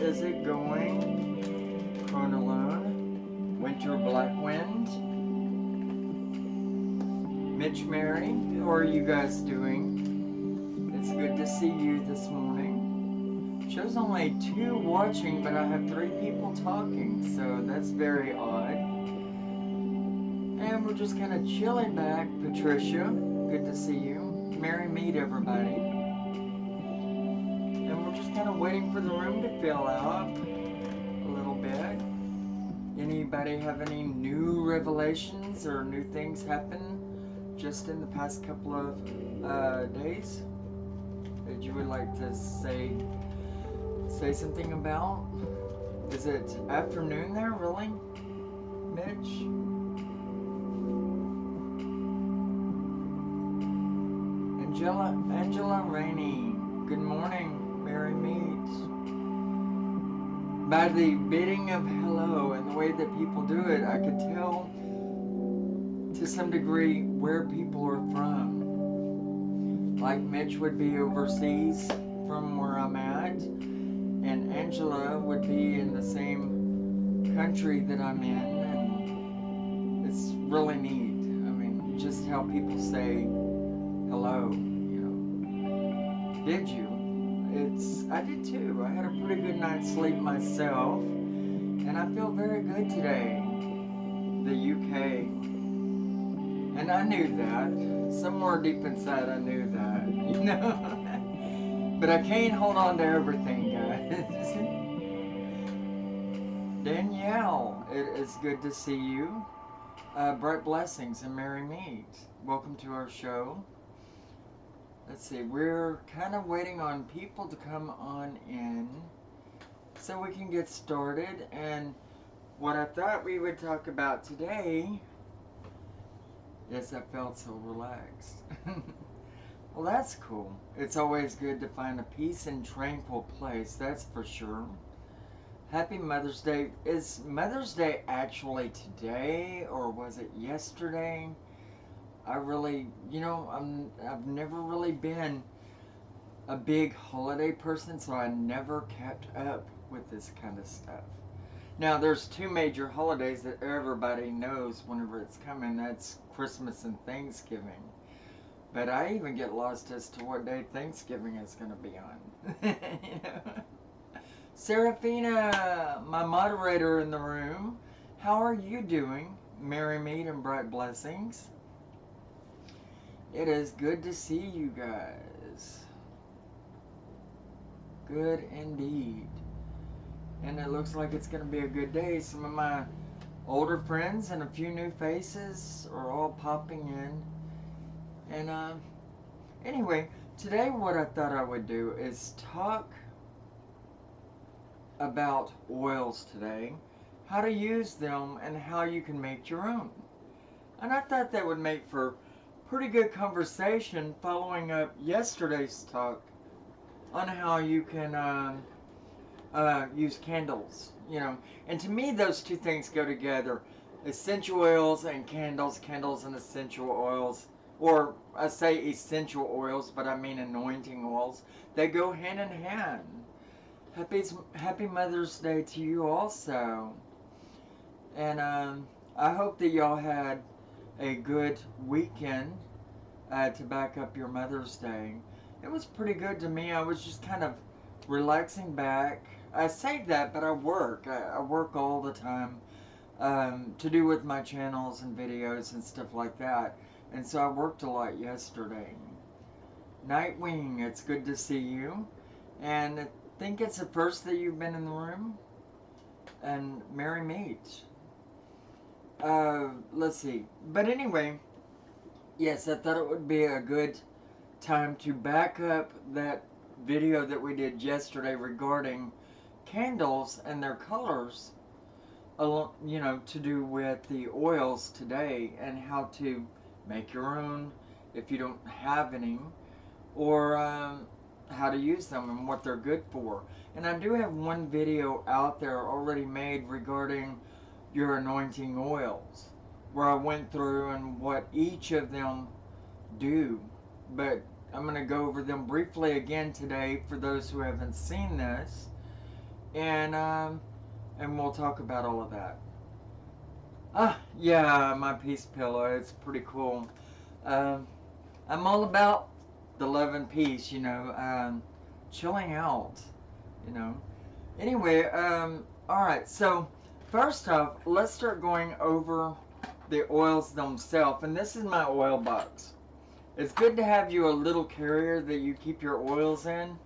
is it going? Chronolone, Winter Black Wind, Mitch Mary, how are you guys doing? It's good to see you this morning. Shows only 2 watching, but I have 3 people talking, so that's very odd. And we're just kind of chilling back. Patricia, good to see you. Merry meet everybody. And we're just kind of waiting for the room to fill up a little bit. Anybody have any new revelations or new things happen just in the past couple of days that you would like to say something about? Is it afternoon there, really, Mitch? Angela Rainey, good morning, Merry meet. By the bidding of hello and the way that people do it, I could tell to some degree where people are from. Like Mitch would be overseas from where I'm at, and Angela would be in the same country that I'm in, and it's really neat. I mean, just how people say hello, you know. Did you? I did too. I had a pretty good night's sleep myself, and I feel very good today. The UK. And I knew that. Somewhere deep inside I knew that, you know. But I can't hold on to everything, guys. Danielle, it is good to see you. Bright blessings and merry meet. Welcome to our show. Let's see, we're kind of waiting on people to come on in so we can get started. And what I thought we would talk about today, yes, I felt so relaxed. Well, that's cool. It's always good to find a peace and tranquil place, that's for sure. Happy Mother's Day. Is Mother's Day actually today or was it yesterday? I really, you know, I've never really been a big holiday person, so I never kept up with this kind of stuff. Now, there's 2 major holidays that everybody knows whenever it's coming. That's Christmas and Thanksgiving. But I even get lost as to what day Thanksgiving is going to be on. You know? Serafina, my moderator in the room, how are you doing? Merry meet and bright blessings. It is good to see you guys. Good indeed. And it looks like it's going to be a good day. Some of my older friends and a few new faces are all popping in. And anyway, today what I thought I would do is talk about oils today, how to use them, and how you can make your own. And I thought that would make for pretty good conversation following up yesterday's talk on how you can use candles, you know. And to me, those 2 things go together. Essential oils and candles, candles and essential oils. Or I say essential oils, but I mean anointing oils. They go hand in hand. Happy Mother's Day to you also. And I hope that y'all had a good weekend to back up your Mother's Day. It was pretty good to me. I was just kind of relaxing back. I say that, but I work. I work all the time to do with my channels and videos and stuff like that. And so I worked a lot yesterday. Nightwing, it's good to see you. And I think it's the first that you've been in the room. And merry meet. Let's see. But anyway, yes, I thought it would be a good time to back up that video that we did yesterday regarding candles and their colors, you know, to do with the oils today and how to make your own if you don't have any, or how to use them and what they're good for. And I do have one video out there already made regarding your anointing oils, where I went through and what each of them do. But I'm going to go over them briefly again today for those who haven't seen this. and we'll talk about all of that. Yeah, my peace pillow. It's pretty cool. Um, I'm all about the love and peace, you know, chilling out, you know. Anyway, alright, so first off, let's start going over the oils themselves. And this is my oil box. It's good to have you a little carrier that you keep your oils in.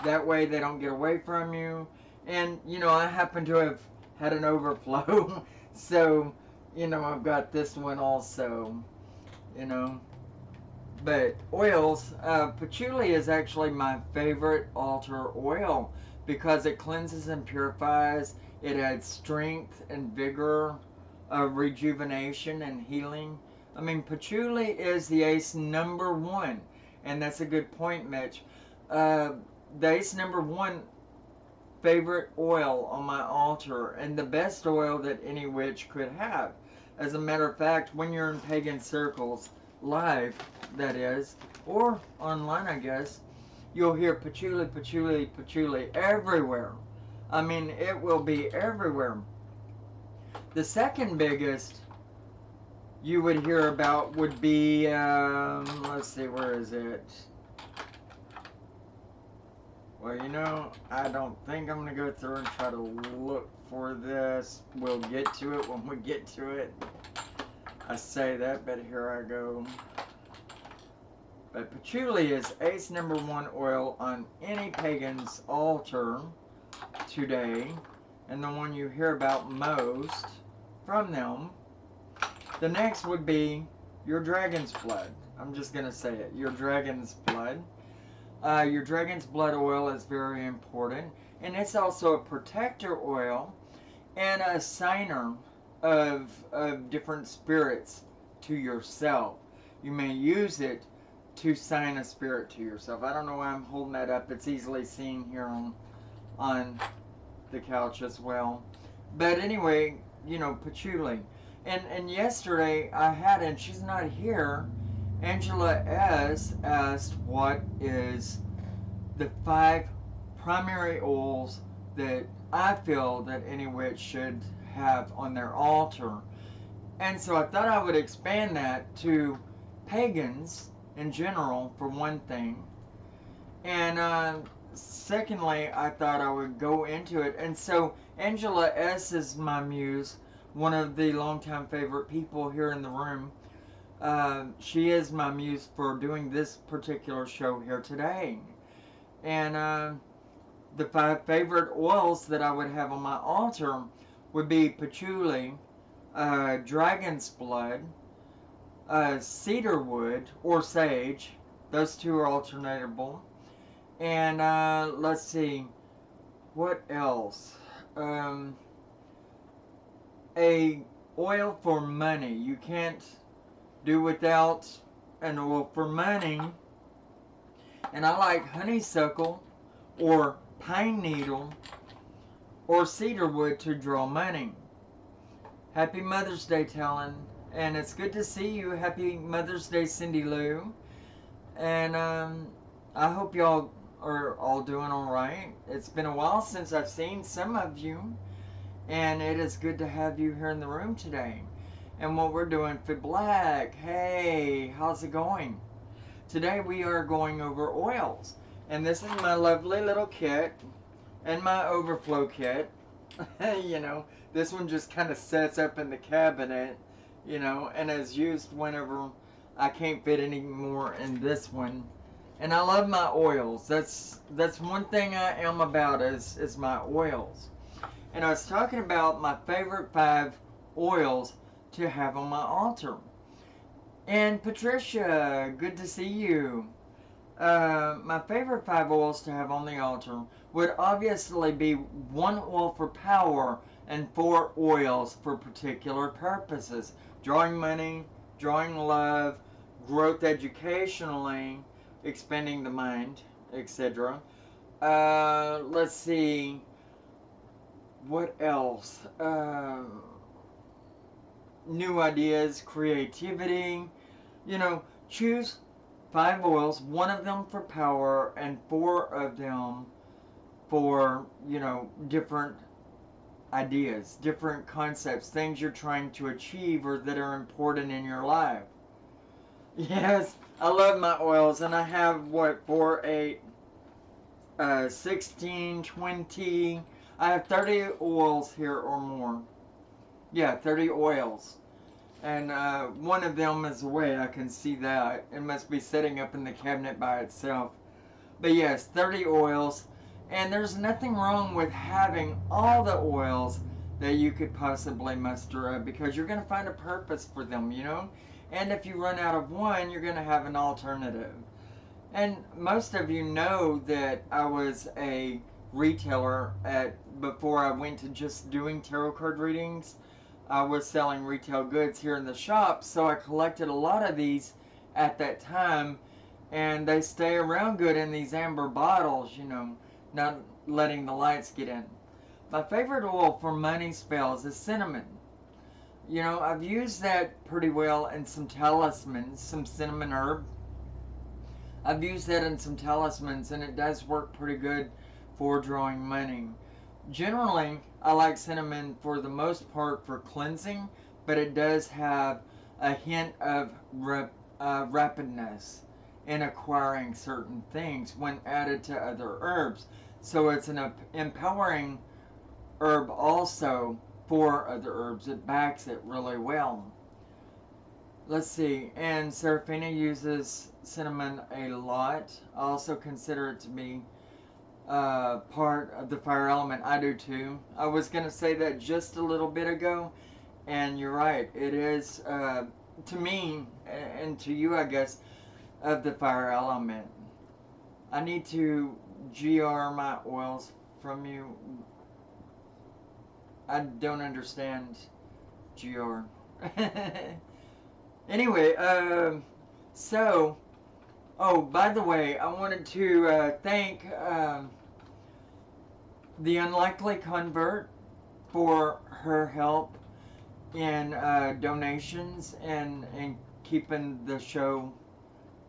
That way they don't get away from you. And, you know, I happen to have had an overflow. So, you know, I've got this one also, you know. But oils, patchouli is actually my favorite altar oil because it cleanses and purifies. It adds strength and vigor, rejuvenation and healing. I mean, patchouli is the ace number one, and that's a good point, Mitch. The ace number one favorite oil on my altar, and the best oil that any witch could have. As a matter of fact, when you're in pagan circles, live, that is, or online, I guess, you'll hear patchouli, patchouli, patchouli everywhere. I mean, it will be everywhere. The second biggest you would hear about would be, let's see, where is it? Well, you know, I don't think I'm going to go through and try to look for this. We'll get to it when we get to it. I say that, but here I go. But patchouli is ace number one oil on any pagan's altar today, and the one you hear about most from them. The next would be your dragon's blood. I'm just going to say it, your dragon's blood. Your dragon's blood oil is very important, and it's also a protector oil and a signer of different spirits to yourself. You may use it to sign a spirit to yourself. I don't know why I'm holding that up. It's easily seen here on the couch as well. But anyway, you know, patchouli. And yesterday I had, and she's not here, Angela S. asked what is the 5 primary oils that I feel that any witch should have on their altar. And so I thought I would expand that to pagans in general, for one thing. And secondly, I thought I would go into it. And so Angela S. is my muse, one of the longtime favorite people here in the room. She is my muse for doing this particular show here today. And the 5 favorite oils that I would have on my altar would be patchouli, dragon's blood, cedarwood or sage. Those two are alternatable. And let's see, what else? A oil for money. You can't do without an oil for money. And I like honeysuckle or pine needle or cedarwood to draw money. Happy Mother's Day, Talon. And it's good to see you. Happy Mother's Day, Cindy Lou. And I hope y'all are all doing alright. It's been a while since I've seen some of you. And it is good to have you here in the room today. And what we're doing for Black. Hey, how's it going? Today we are going over oils. And this is my lovely little kit. And my overflow kit. You know, this one just kind of sets up in the cabinet. You know, and is used whenever I can't fit any more in this one. And I love my oils. That's one thing I am about is my oils. And I was talking about my favorite 5 oils to have on my altar. And Patricia, good to see you. My favorite 5 oils to have on the altar would obviously be 1 oil for power and 4 oils for particular purposes. Drawing money, drawing love, growth educationally, expanding the mind, etc. Let's see. What else? New ideas, creativity. You know, choose 5 oils, 1 of them for power and 4 of them for, you know, different ideas, different concepts, things you're trying to achieve or that are important in your life. Yes, I love my oils, and I have, what, 4, 8, 16, 20, I have 30 oils here or more. Yeah, 30 oils. And one of them is away, I can see that. It must be sitting up in the cabinet by itself. But yes, 30 oils. And there's nothing wrong with having all the oils that you could possibly muster up, because you're going to find a purpose for them, you know? And if you run out of one, you're going to have an alternative. And most of you know that I was a retailer before I went to just doing tarot card readings. I was selling retail goods here in the shop, so I collected a lot of these at that time, and they stay around good in these amber bottles, you know, not letting the lights get in. My favorite oil for money spells is cinnamon. You know, I've used that pretty well in some talismans, some cinnamon herb. I've used that in some talismans, and it does work pretty good for drawing money. Generally, I like cinnamon for the most part for cleansing, but it does have a hint of rapidness in acquiring certain things when added to other herbs. So it's an empowering herb also for other herbs. It backs it really well. Let's see, and Seraphina uses cinnamon a lot. I also consider it to be part of the fire element. I do too. I was going to say that just a little bit ago, and you're right. It is, to me, and to you, I guess, of the fire element. I need to GR my oils from you. I don't understand GR. Anyway, oh, by the way, I wanted to thank the Unlikely Convert for her help in donations and keeping the show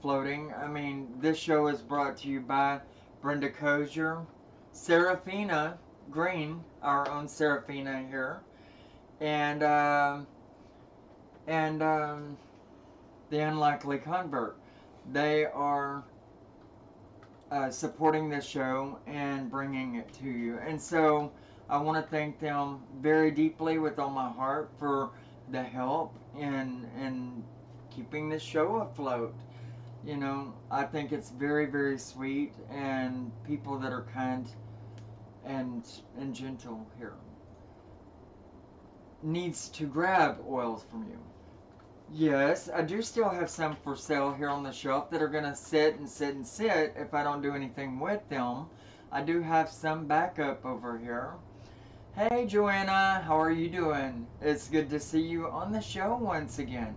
floating. I mean, this show is brought to you by Brenda Kozier, Seraphina Green, our own Seraphina here, and the Unlikely Convert. They are supporting this show and bringing it to you. And so I want to thank them very deeply with all my heart for the help in keeping this show afloat. You know, I think it's very, very sweet, and people that are kind and gentle here needs to grab oils from you. Yes, I do still have some for sale here on the shelf that are going to sit and sit and sit if I don't do anything with them. I do have some backup over here. Hey Joanna, how are you doing? It's good to see you on the show once again.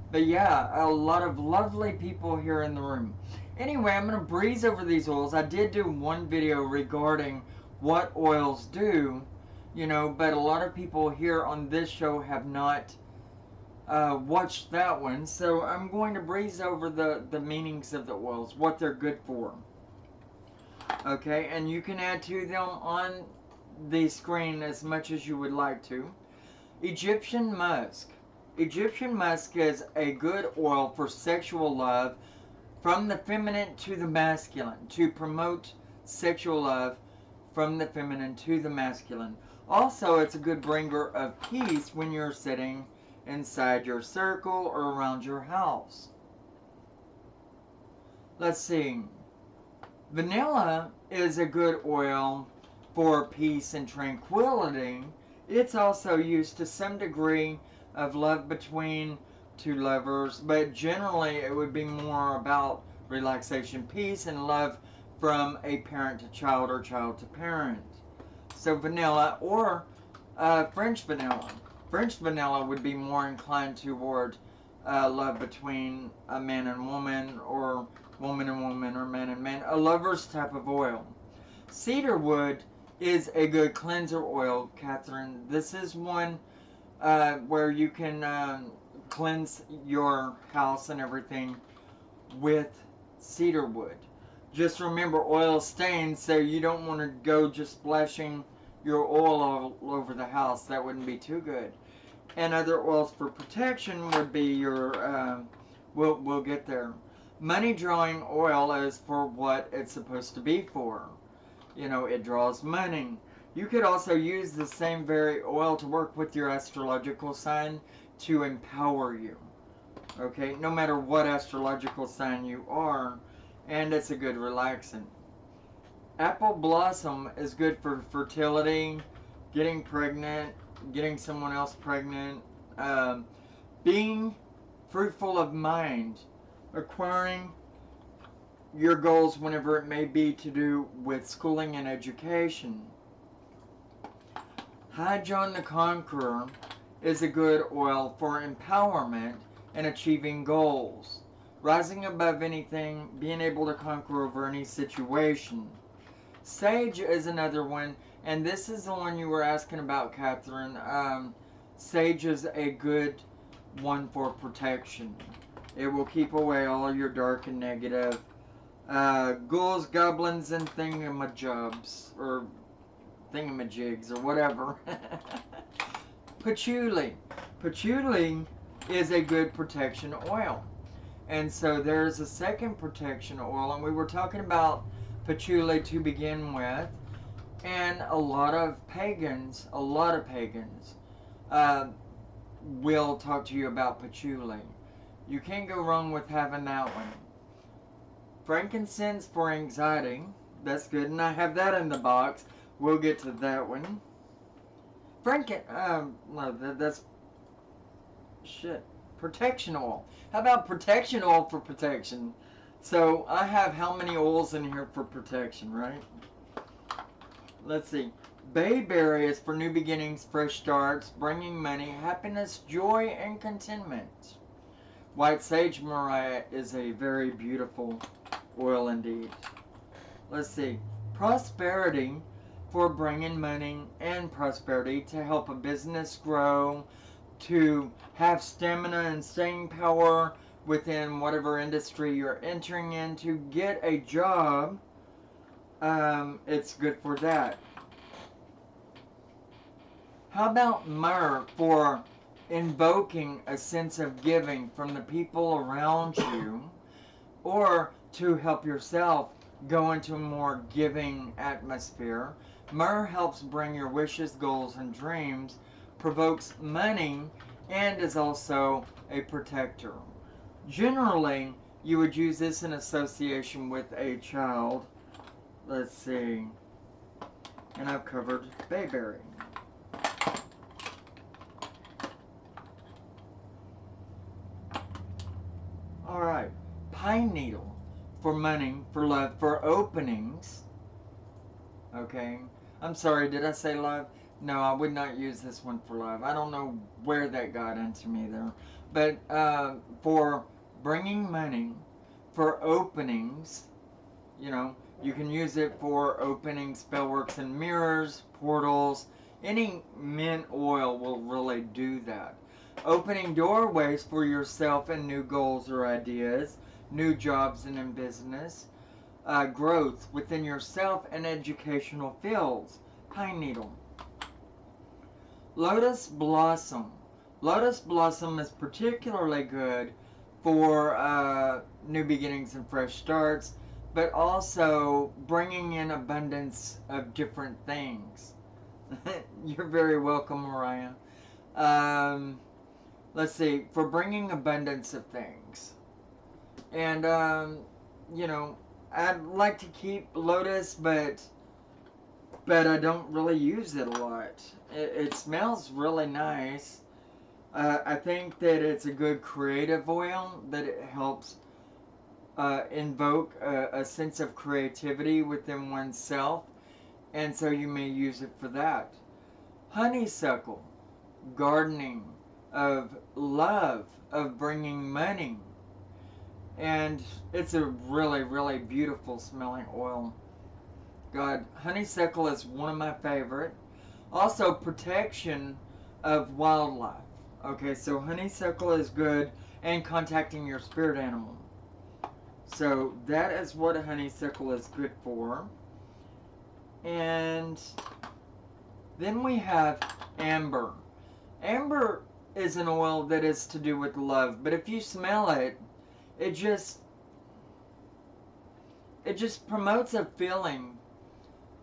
But yeah, a lot of lovely people here in the room. Anyway, I'm going to breeze over these oils. I did do one video regarding what oils do, you know, but a lot of people here on this show have not watched that one. So I'm going to breeze over the meanings of the oils, what they're good for. Okay, and you can add to them on the screen as much as you would like to. Egyptian musk. Egyptian musk is a good oil for sexual love from the feminine to the masculine, to promote sexual love from the feminine to the masculine. Also, it's a good bringer of peace when you're sitting inside your circle or around your house. Let's see. Vanilla is a good oil for peace and tranquility. It's also used to some degree of love between two lovers, but generally it would be more about relaxation, peace, and love from a parent to child or child to parent. So vanilla or French vanilla. French vanilla would be more inclined toward love between a man and woman, or woman and woman, or man and man, a lover's type of oil. Cedarwood is a good cleanser oil, Catherine. This is one where you can cleanse your house and everything with cedarwood. Just remember oil stains, so you don't want to go just splashing your oil all over the house. That wouldn't be too good. And other oils for protection would be your, we'll get there. Money drawing oil is for what it's supposed to be for. You know, it draws money. You could also use the same very oil to work with your astrological sign to empower you. Okay, no matter what astrological sign you are, and it's a good relaxant. Apple blossom is good for fertility, getting pregnant, getting someone else pregnant, being fruitful of mind, acquiring your goals whenever it may be to do with schooling and education. High John the Conqueror is a good oil for empowerment and achieving goals. Rising above anything, being able to conquer over any situation. Sage is another one, and this is the one you were asking about, Catherine. Sage is a good one for protection. It will keep away all your dark and negative ghouls, goblins, and thingamajobs, or thingamajigs, or whatever. Patchouli. Patchouli is a good protection oil. And so there's a second protection oil, and we were talking about patchouli to begin with, and a lot of pagans will talk to you about patchouli. You can't go wrong with having that one. Frankincense for anxiety, that's good, and I have that in the box. We'll get to that one. No, that's shit. Protection oil. How about protection oil for protection? So I have how many oils in here for protection, right? Let's see. Bayberry is for new beginnings, fresh starts, bringing money, happiness, joy, and contentment. White sage mariah is a very beautiful oil indeed. Let's see. Prosperity for bringing money and prosperity to help a business grow, to have stamina and staying power within whatever industry you're entering in, to get a job. It's good for that. How about myrrh for invoking a sense of giving from the people around you, or to help yourself go into a more giving atmosphere? Myrrh helps bring your wishes, goals, and dreams, provokes money, and is also a protector. Generally, you would use this in association with a child. Let's see. And I've covered bayberry. Alright. Pine needle for money, for love, for openings. Okay. I'm sorry, did I say love? No, I would not use this one for love. I don't know where that got into me there. But for bringing money, for openings, you know, you can use it for opening spellworks and mirrors, portals. Any mint oil will really do that. Opening doorways for yourself and new goals or ideas, new jobs and in business. Growth within yourself and educational fields. Pine needle. Lotus blossom. Lotus blossom is particularly good for new beginnings and fresh starts, but also bringing in abundance of different things. You're very welcome, Mariah. Let's see, for bringing abundance of things. And, you know, I'd like to keep Lotus, but I don't really use it a lot. It smells really nice. I think that it's a good creative oil, that it helps invoke a sense of creativity within oneself, and so you may use it for that. Honeysuckle, gardening, of love, of bringing money, and it's a really, really beautiful smelling oil. God, honeysuckle is one of my favorite. Also, protection of wildlife. Okay, so honeysuckle is good, and contacting your spirit animal. So that is what honeysuckle is good for. And then we have amber. Amber is an oil that is to do with love, but if you smell it, it just promotes a feeling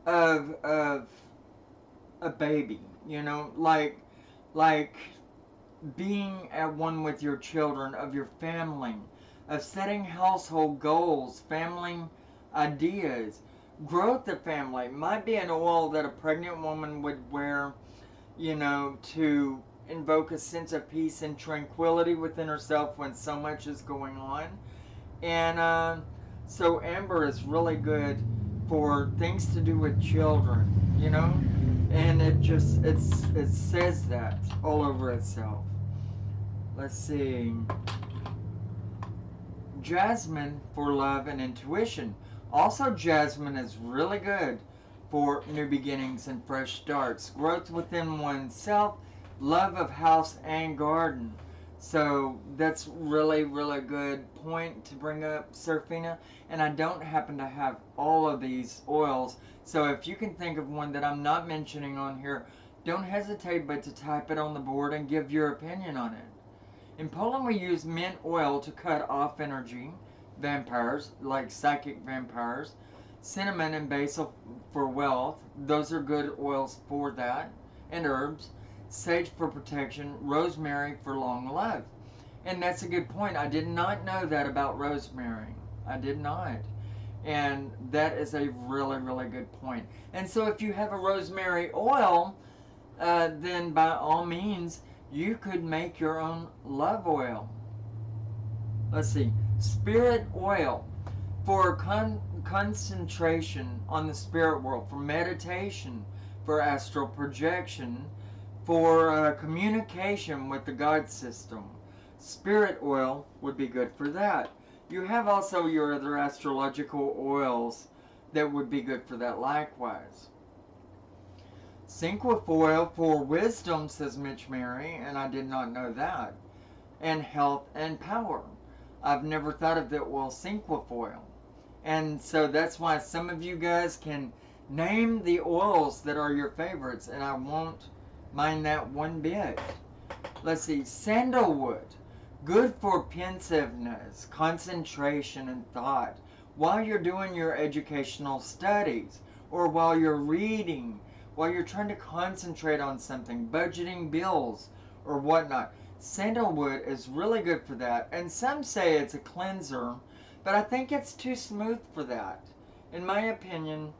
of a baby, you know, like being at one with your children, of your family, of setting household goals, family ideas, growth of family. Might be an oil that a pregnant woman would wear, you know, to invoke a sense of peace and tranquility within herself when so much is going on. And so amber is really good for things to do with children, you know, and it says that all over itself. Let's see. Jasmine for love and intuition. Also, jasmine is really good for new beginnings and fresh starts, growth within oneself, love of house and garden. So that's really, really good point to bring up, Serafina. And I don't happen to have all of these oils. So if you can think of one that I'm not mentioning on here, don't hesitate but to type it on the board and give your opinion on it. In Poland, we use mint oil to cut off energy, vampires, like psychic vampires. Cinnamon and basil for wealth. Those are good oils for that. And herbs. Sage for protection. Rosemary for long life. And that's a good point. I did not know that about rosemary. I did not. And that is a really, really good point. And so if you have a rosemary oil, then by all means, you could make your own love oil. Let's see. Spirit oil for concentration on the spirit world, for meditation, for astral projection, for communication with the God system. Spirit oil would be good for that. You have also your other astrological oils that would be good for that likewise. Cinquefoil for wisdom, says Mitch Mary, and I did not know that. And health and power. I've never thought of the oil cinquefoil. And so that's why some of you guys can name the oils that are your favorites, and I won't mind that one bit. Let's see, sandalwood. Good for pensiveness, concentration, and thought while you're doing your educational studies, or while you're reading, while you're trying to concentrate on something, budgeting bills, or whatnot. Sandalwood is really good for that. And some say it's a cleanser, but I think it's too smooth for that. In my opinion,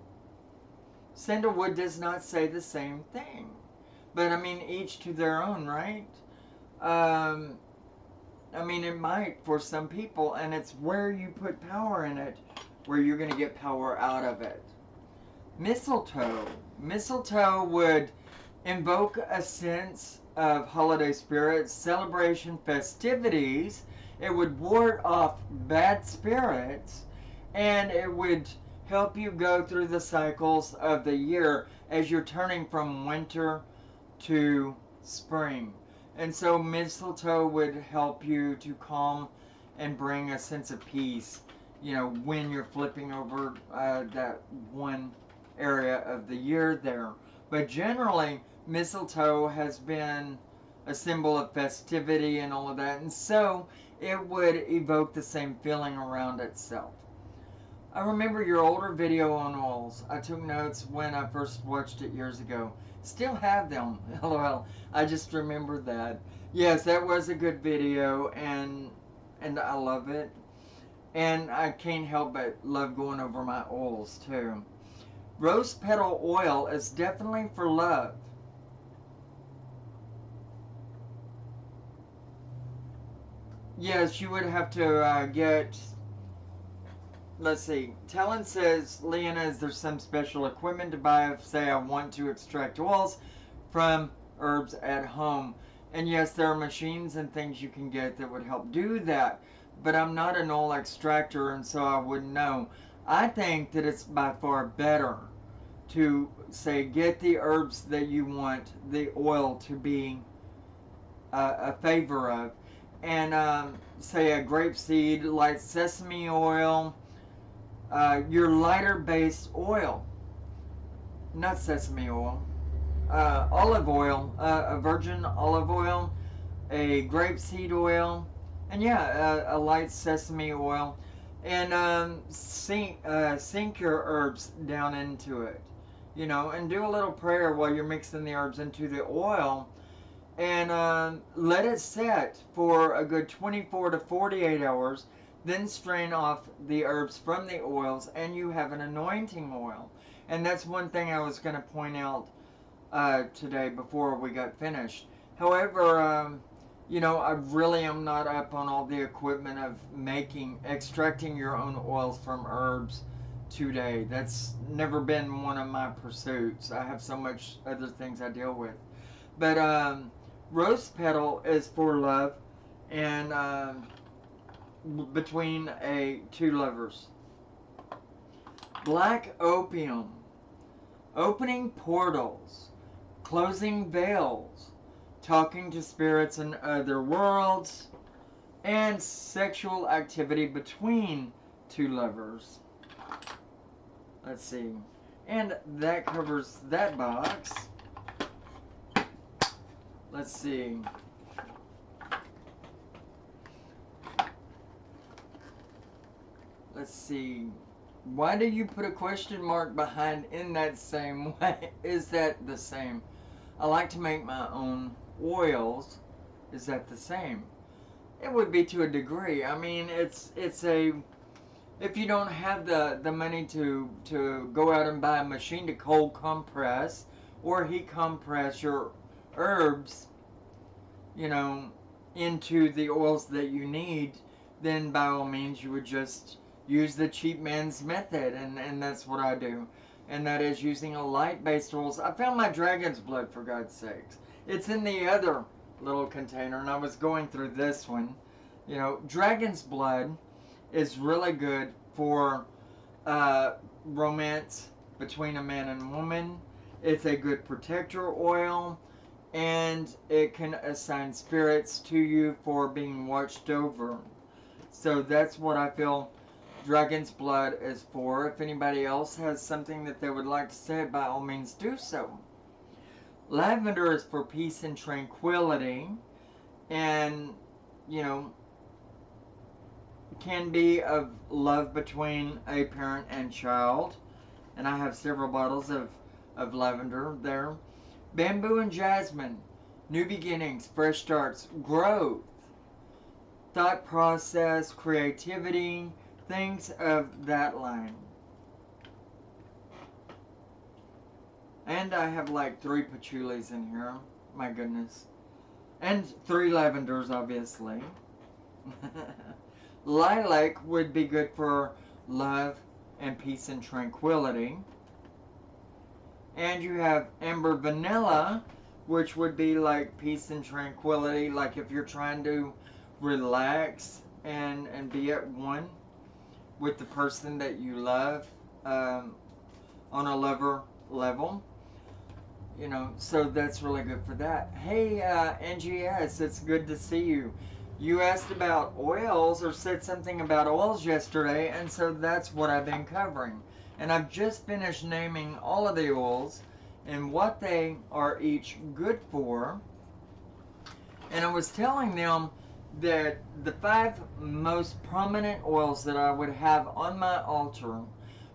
sandalwood does not say the same thing. But I mean, each to their own, right? I mean, it might for some people, and it's where you put power in it, where you're going to get power out of it. Mistletoe. Mistletoe would invoke a sense of holiday spirit, celebration, festivities. It would ward off bad spirits, and it would help you go through the cycles of the year as you're turning from winter to spring. And so mistletoe would help you to calm and bring a sense of peace, you know, when you're flipping over that one area of the year there. But generally, mistletoe has been a symbol of festivity and all of that, and so it would evoke the same feeling around itself. I remember your older video on oils. I took notes when I first watched it years ago. Still have them, lol. I just remembered that. Yes, that was a good video, and I love it. And I can't help but love going over my oils too. Rose petal oil is definitely for love. Yes, you would have to get... Let's see. Talon says, Leeanna, is there some special equipment to buy if, say, I want to extract oils from herbs at home? And yes, there are machines and things you can get that would help do that. But I'm not an oil extractor, and so I wouldn't know. I think that it's by far better to, say, get the herbs that you want the oil to be a favor of, and say a grapeseed, light sesame oil, your lighter based oil, not sesame oil, olive oil, a virgin olive oil, a grapeseed oil, and yeah, a light sesame oil, and sink your herbs down into it, you know, and do a little prayer while you're mixing the herbs into the oil, and let it set for a good 24 to 48 hours. Then strain off the herbs from the oils, and you have an anointing oil. And that's one thing I was going to point out today before we got finished. However, you know, I really am not up on all the equipment of extracting your own oils from herbs today. That's never been one of my pursuits. I have so much other things I deal with. But rose petal is for love, and between two lovers. Black opium, opening portals, closing veils, talking to spirits in other worlds, and sexual activity between two lovers. Let's see. And that covers that box. Let's see. Let's see. Why do you put a question mark behind "in that same way"? Is that the same? I like to make my own oils. Is that the same? It would be to a degree. I mean, it's a, if you don't have the money to go out and buy a machine to cold compress or heat compress your herbs, you know, into the oils that you need, then by all means you would just use the cheap man's method, and that's what I do. And that is using a light-based oils. I found my dragon's blood, for God's sakes. It's in the other little container, and I was going through this one. You know, dragon's blood is really good for romance between a man and woman. It's a good protector oil, and it can assign spirits to you for being watched over. So that's what I feel dragon's blood is for. If anybody else has something that they would like to say, by all means do so. Lavender is for peace and tranquility, and, you know, can be of love between a parent and child. And I have several bottles of lavender there. Bamboo and jasmine, new beginnings, fresh starts, growth, thought process, creativity, things of that line. And I have like 3 patchoulis in here. My goodness. And 3 lavenders, obviously. Lilac would be good for love and peace and tranquility. And you have amber vanilla, which would be like peace and tranquility, like if you're trying to relax and be at one with the person that you love on a lover level. You know, so that's really good for that. Hey, NGS, it's good to see you. You asked about oils, or said something about oils yesterday, and so that's what I've been covering. And I've just finished naming all of the oils and what they are each good for. And I was telling them that the 5 most prominent oils that I would have on my altar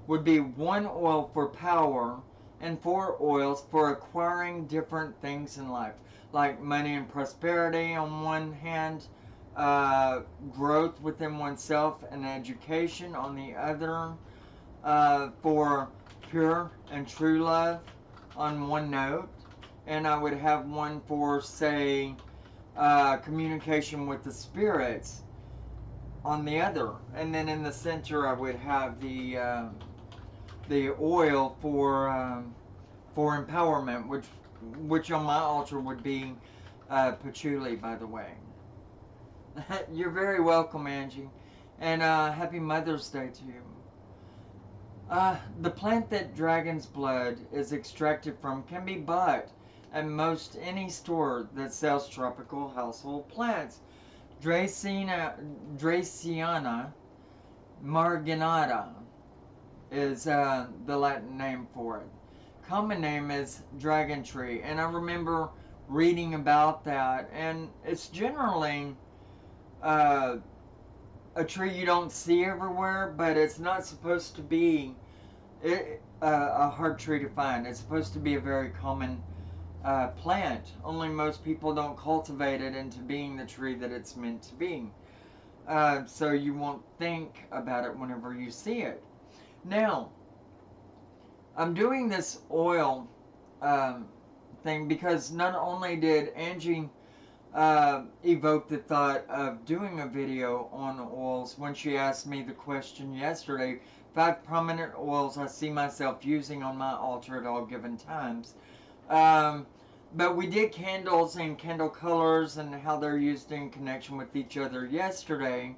would be 1 oil for power and 4 oils for acquiring different things in life, like money and prosperity on one hand, growth within oneself and education on the other, for pure and true love on one note, and I would have one for, say, communication with the spirits on the other, and then in the center I would have the oil for empowerment, which on my altar would be patchouli, by the way. You're very welcome, Angie, and happy Mother's Day to you. The plant that dragon's blood is extracted from can be bought at most any store that sells tropical household plants. Dracaena marginata is the Latin name for it. Common name is dragon tree, and I remember reading about that, and it's generally a tree you don't see everywhere, but it's not supposed to be a hard tree to find. It's supposed to be a very common plant, only most people don't cultivate it into being the tree that it's meant to be. So you won't think about it whenever you see it. Now, I'm doing this oil thing because not only did Angie evoke the thought of doing a video on oils when she asked me the question yesterday, 5 prominent oils I see myself using on my altar at all given times. But we did candles and candle colors and how they're used in connection with each other yesterday.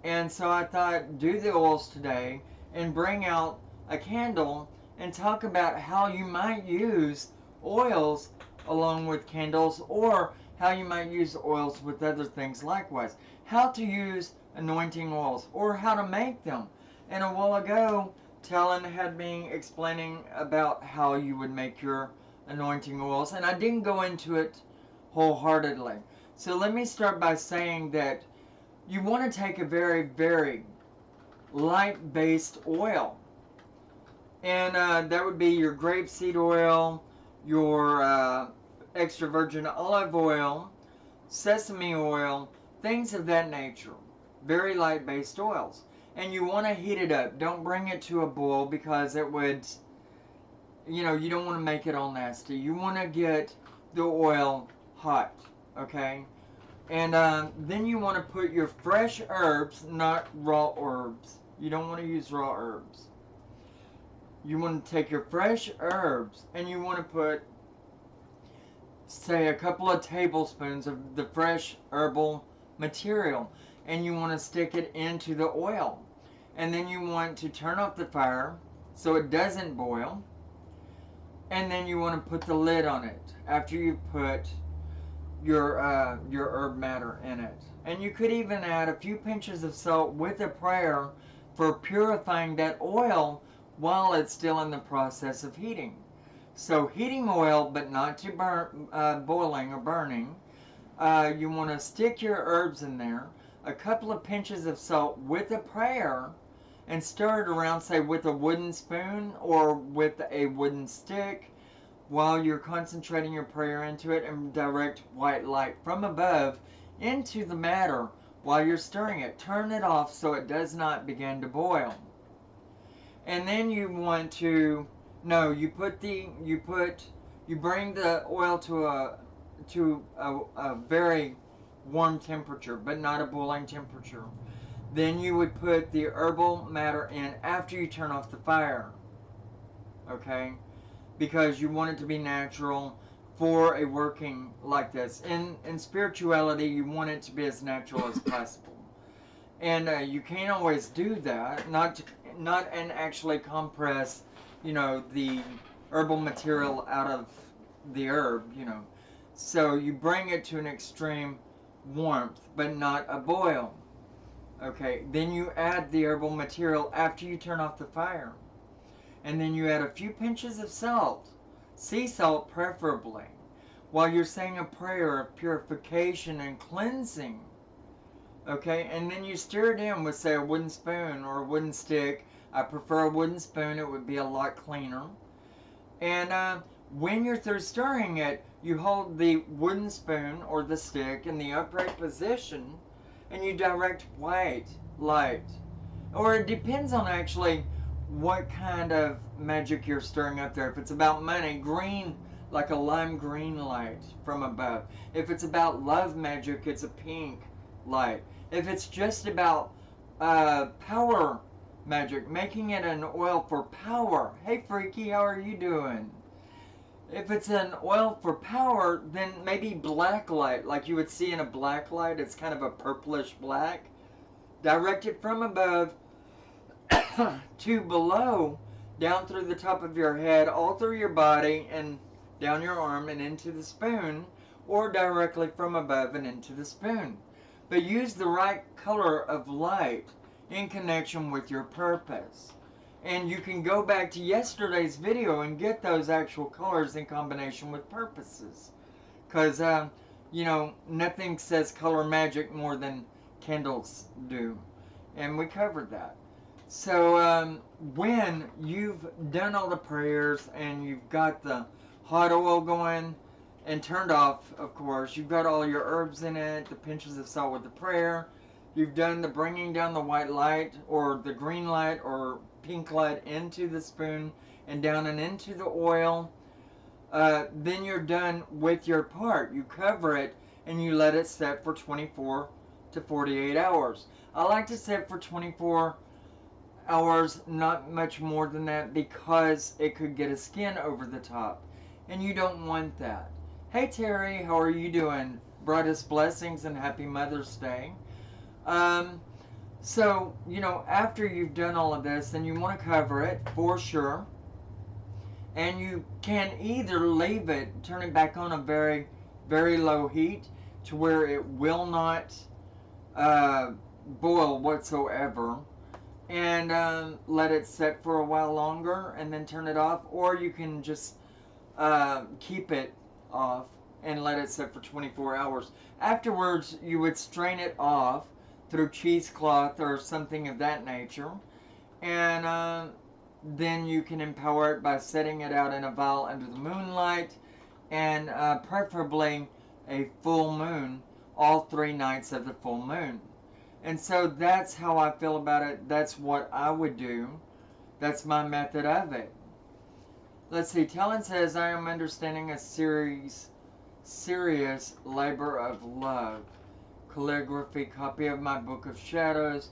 And so I thought, do the oils today and bring out a candle and talk about how you might use oils along with candles, or how you might use oils with other things likewise. How to use anointing oils or how to make them. And a while ago, Talon had me explaining about how you would make your anointing oils, and I didn't go into it wholeheartedly. So let me start by saying that you want to take a very, very light-based oil. And that would be your grapeseed oil, your extra virgin olive oil, sesame oil, things of that nature. Very light-based oils. And you want to heat it up. Don't bring it to a boil because it would, you know, you don't want to make it all nasty. You want to get the oil hot, okay? And then you want to put your fresh herbs, not raw herbs. You don't want to use raw herbs. You want to take your fresh herbs and you want to put, say, a couple of tablespoons of the fresh herbal material, and you want to stick it into the oil. And then you want to turn off the fire so it doesn't boil. And then you want to put the lid on it after you put your herb matter in it. And you could even add a few pinches of salt with a prayer for purifying that oil while it's still in the process of heating. So heating oil, but not to boiling or burning. You want to stick your herbs in there, a couple of pinches of salt with a prayer, and stir it around, say, with a wooden spoon or with a wooden stick while you're concentrating your prayer into it, and direct white light from above into the matter while you're stirring it. Turn it off so it does not begin to boil. And then you want to, no, you bring the oil to a very warm temperature, but not a boiling temperature. Then you would put the herbal matter in after you turn off the fire, okay? Because you want it to be natural for a working like this. In spirituality, you want it to be as natural as possible. And you can't always do that, not and actually compress, you know, the herbal material out of the herb, you know. So you bring it to an extreme warmth, but not a boil. Okay, then you add the herbal material after you turn off the fire. And then you add a few pinches of salt, sea salt preferably, while you're saying a prayer of purification and cleansing. Okay, and then you stir it in with, say, a wooden spoon or a wooden stick. I prefer a wooden spoon, it would be a lot cleaner. And when you're through stirring it, you hold the wooden spoon or the stick in the upright position, and you direct white light. Or it depends on actually what kind of magic you're stirring up there. If it's about money, green, like a lime green light from above. If it's about love magic, it's a pink light. If it's just about power magic, making it an oil for power. Hey Freaky, how are you doing? If it's an oil for power, then maybe black light, like you would see in a black light. It's kind of a purplish black. Direct it from above to below, down through the top of your head, all through your body, and down your arm and into the spoon, or directly from above and into the spoon. but use the right color of light in connection with your purpose. And you can go back to yesterday's video and get those actual colors in combination with purposes. Because, you know, nothing says color magic more than candles do. And we covered that. So, when you've done all the prayers and you've got the hot oil going and turned off, of course, you've got all your herbs in it, the pinches of salt with the prayer, you've done the bringing down the white light or the green light or pink light into the spoon and down and into the oil, then you're done with your part. You cover it and you let it set for 24 to 48 hours. I like to set for 24 hours, not much more than that, because it could get a skin over the top. And you don't want that. Hey Terry, how are you doing? Brightest blessings and happy Mother's Day. So, you know, after you've done all of this, then you want to cover it for sure. And you can either leave it, turn it back on a very, very low heat to where it will not boil whatsoever, and let it set for a while longer and then turn it off. Or you can just keep it off and let it set for 24 hours. Afterwards, you would strain it off through cheesecloth or something of that nature, and then you can empower it by setting it out in a vial under the moonlight, and preferably a full moon, all 3 nights of the full moon. And so that's how I feel about it. That's what I would do. That's my method of it. Let's see. Talon says, I am understanding a serious labor of love. Calligraphy, copy of my Book of Shadows,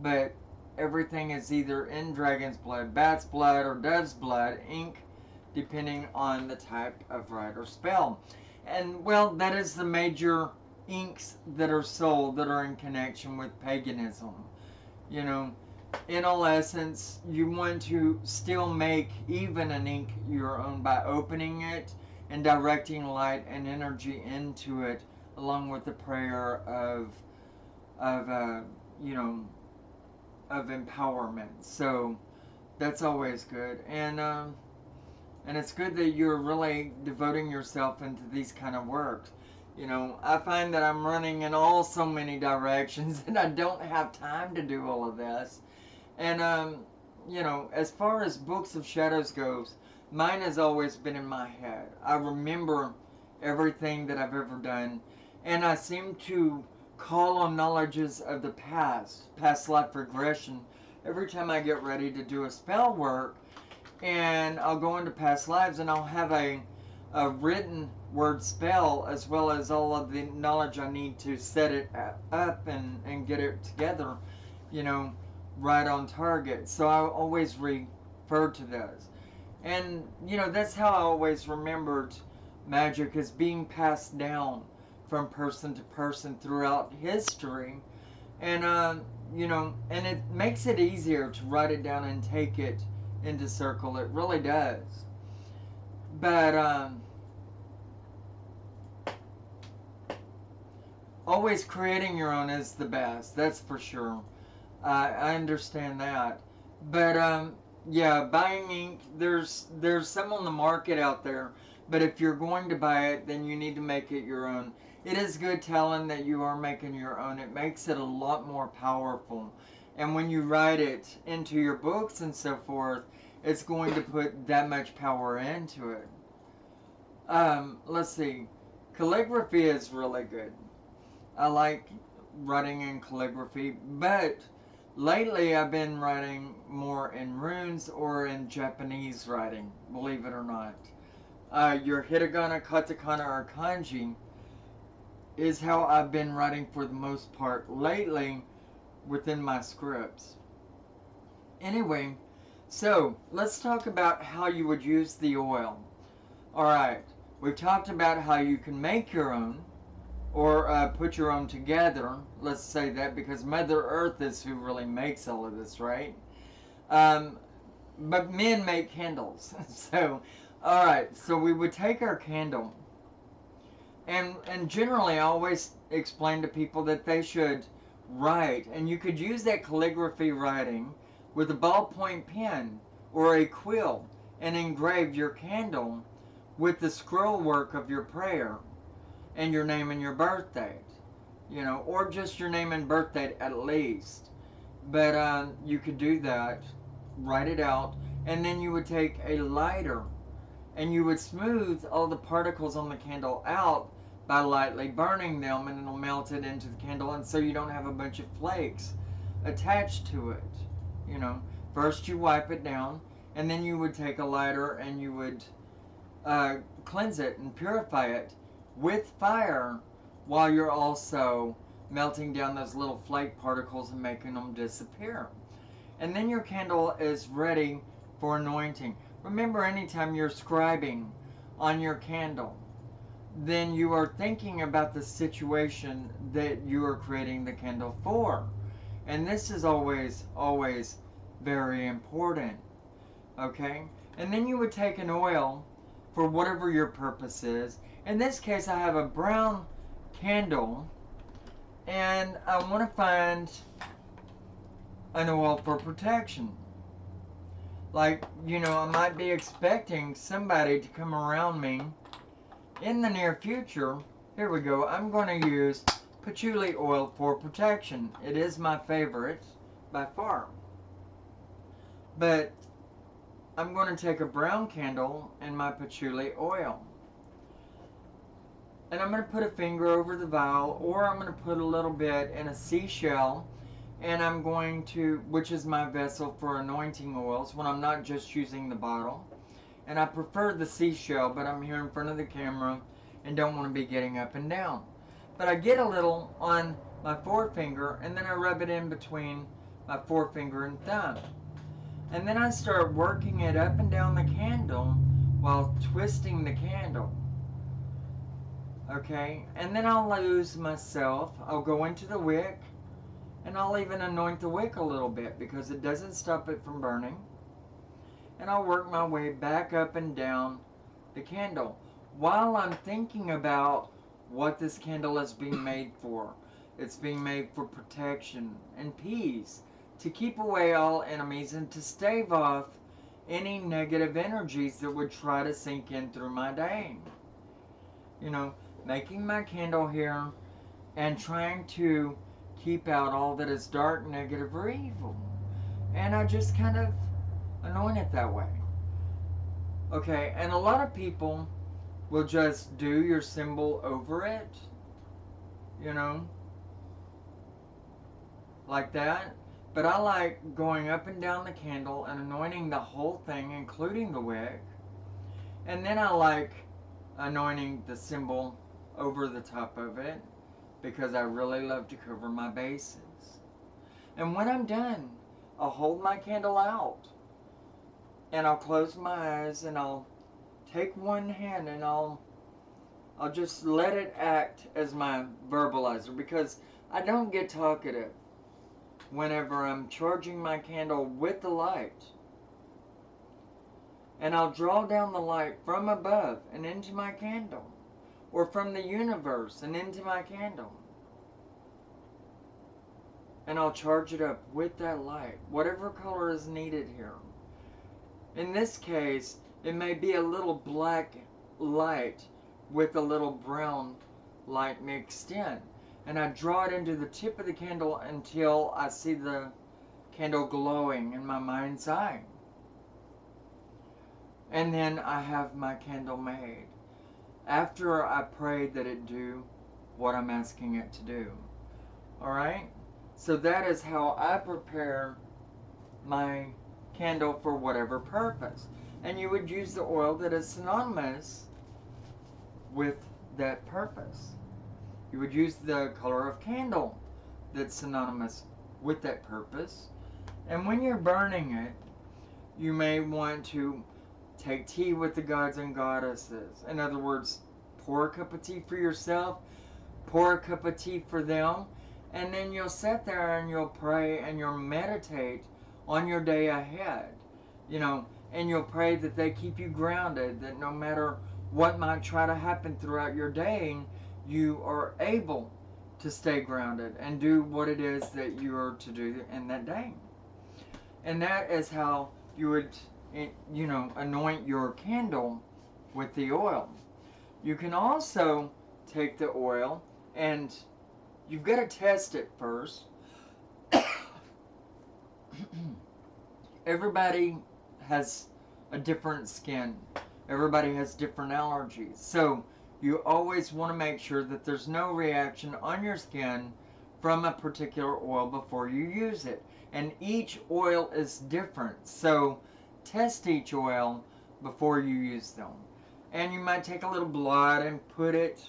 but everything is either in dragon's blood, bat's blood, or dove's blood, ink, depending on the type of rite or spell. And, well, that is the major inks that are sold that are in connection with paganism. You know, in all essence, you want to still make even an ink your own by opening it and directing light and energy into it, along with the prayer of you know, of empowerment. So that's always good, and it's good that you're really devoting yourself into these kind of works. You know, I find that I'm running in all so many directions and I don't have time to do all of this. And you know, as far as Books of Shadows goes, mine has always been in my head. I remember everything that I've ever done, and I seem to call on knowledges of the past life regression, every time I get ready to do a spell work. And I'll go into past lives and I'll have a written word spell, as well as all of the knowledge I need to set it up and get it together, you know, right on target. So I always refer to those. And, you know, that's how I always remembered magic as being passed down from person to person throughout history. And, you know, and it makes it easier to write it down and take it into circle. It really does. But, always creating your own is the best. That's for sure. I understand that. But, yeah, buying ink, there's some on the market out there. But if you're going to buy it, then you need to make it your own. It is good telling that you are making your own. It makes it a lot more powerful. And when you write it into your books and so forth, it's going to put that much power into it. Let's see. Calligraphy is really good. I like writing in calligraphy, but lately I've been writing more in runes or in Japanese writing, believe it or not. Your hiragana, katakana, or kanji is how I've been writing for the most part lately within my scripts. Anyway, so let's talk about how you would use the oil. Alright, we've talked about how you can make your own, or put your own together. Let's say that, because Mother Earth is who really makes all of this, right? But men make candles. So, alright, so we would take our candle, And generally I always explain to people that they should write, and you could use that calligraphy writing with a ballpoint pen or a quill and engrave your candle with the scroll work of your prayer and your name and your birth date, or just your name and birth date at least. But you could do that, write it out, and then you would take a lighter and you would smooth all the particles on the candle out by lightly burning them, and it'll melt it into the candle, and so you don't have a bunch of flakes attached to it. First you wipe it down, and then you would take a lighter and you would cleanse it and purify it with fire, while you're also melting down those little flake particles and making them disappear. And then your candle is ready for anointing. Remember, anytime you're scribing on your candle, then you are thinking about the situation that you are creating the candle for. And this is always, always very important. Okay? And then you would take an oil for whatever your purpose is. In this case, I have a brown candle, and I want to find an oil for protection. Like, I might be expecting somebody to come around me in the near future. Here we go. I'm going to use patchouli oil for protection. It is my favorite by far. But I'm going to take a brown candle and my patchouli oil. And I'm going to put a finger over the vial, or I'm going to put a little bit in a seashell, and I'm going to, which is my vessel for anointing oils when I'm not just using the bottle. And I prefer the seashell, but I'm here in front of the camera and don't want to be getting up and down. But I get a little on my forefinger, and then I rub it in between my forefinger and thumb. And then I start working it up and down the candle while twisting the candle. Okay? And then I'll lose myself. I'll go into the wick, and I'll even anoint the wick a little bit because it doesn't stop it from burning. And I'll work my way back up and down the candle while I'm thinking about what this candle is being made for. It's being made for protection and peace, to keep away all enemies and to stave off any negative energies that would try to sink in through my day. Making my candle here and trying to keep out all that is dark, negative, or evil. And I just kind of anoint it that way. Okay, and a lot of people will just do your symbol over it, like that. But I like going up and down the candle and anointing the whole thing, including the wick. And then I like anointing the symbol over the top of it, because I really love to cover my bases. And when I'm done, I'll hold my candle out, and I'll close my eyes, and I'll take one hand, and I'll just let it act as my verbalizer, because I don't get talkative whenever I'm charging my candle with the light. And I'll draw down the light from above and into my candle, or from the universe and into my candle. And I'll charge it up with that light, whatever color is needed here. In this case, it may be a little black light with a little brown light mixed in. And I draw it into the tip of the candle until I see the candle glowing in my mind's eye. And then I have my candle made, after I pray that it do what I'm asking it to do. Alright? So that is how I prepare my candle for whatever purpose. And you would use the oil that is synonymous with that purpose. You would use the color of candle that's synonymous with that purpose. And when you're burning it, you may want to take tea with the gods and goddesses. In other words, pour a cup of tea for yourself, pour a cup of tea for them, and then you'll sit there and you'll pray and you'll meditate on your day ahead. And you'll pray that they keep you grounded, that no matter what might try to happen throughout your day, you are able to stay grounded and do what it is that you are to do in that day. And that is how you would, anoint your candle with the oil. You can also take the oil and you've got to test it first. Everybody has a different skin. Everybody has different allergies. So you always want to make sure that there's no reaction on your skin from a particular oil before you use it. And each oil is different. So test each oil before you use them. And you might take a little blood and put it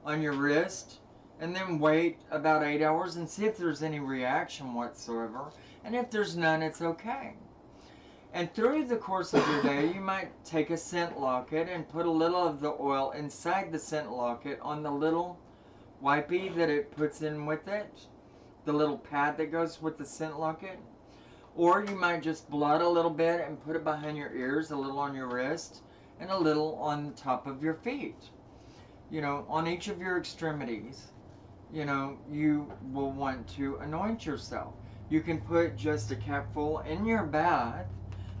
on your wrist and then wait about 8 hours and see if there's any reaction whatsoever. And if there's none, it's okay. And through the course of your day, you might take a scent locket and put a little of the oil inside the scent locket on the little wipey that it puts in with it, the little pad that goes with the scent locket. Or you might just blood a little bit and put it behind your ears, a little on your wrist, and a little on the top of your feet. On each of your extremities, you will want to anoint yourself. You can put just a capful in your bath.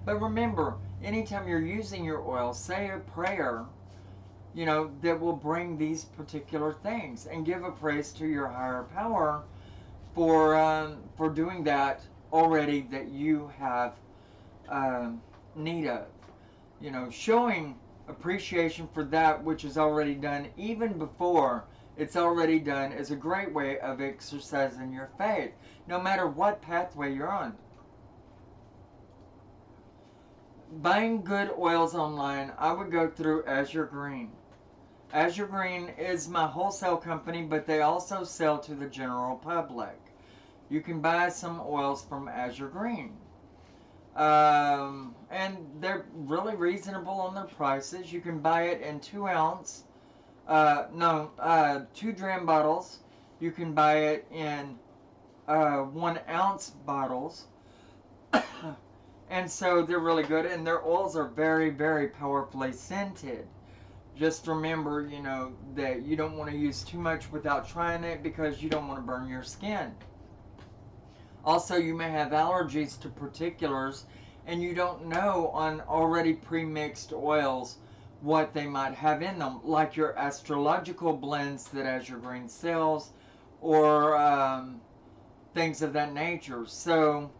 But remember, anytime you're using your oil, say a prayer, that will bring these particular things, and give a praise to your higher power for doing that already that you have need of. Showing appreciation for that which is already done even before it's already done is a great way of exercising your faith, no matter what pathway you're on. Buying good oils online, I would go through Azure Green. Azure Green is my wholesale company, but they also sell to the general public. You can buy some oils from Azure Green. And they're really reasonable on their prices. You can buy it in 2 dram bottles. You can buy it in 1 ounce bottles. And so they're really good, and their oils are very, very powerfully scented. Just remember, that you don't want to use too much without trying it because you don't want to burn your skin. Also, you may have allergies to particulars, and you don't know on already pre-mixed oils what they might have in them, like your astrological blends that Azure Green sells, or things of that nature. So,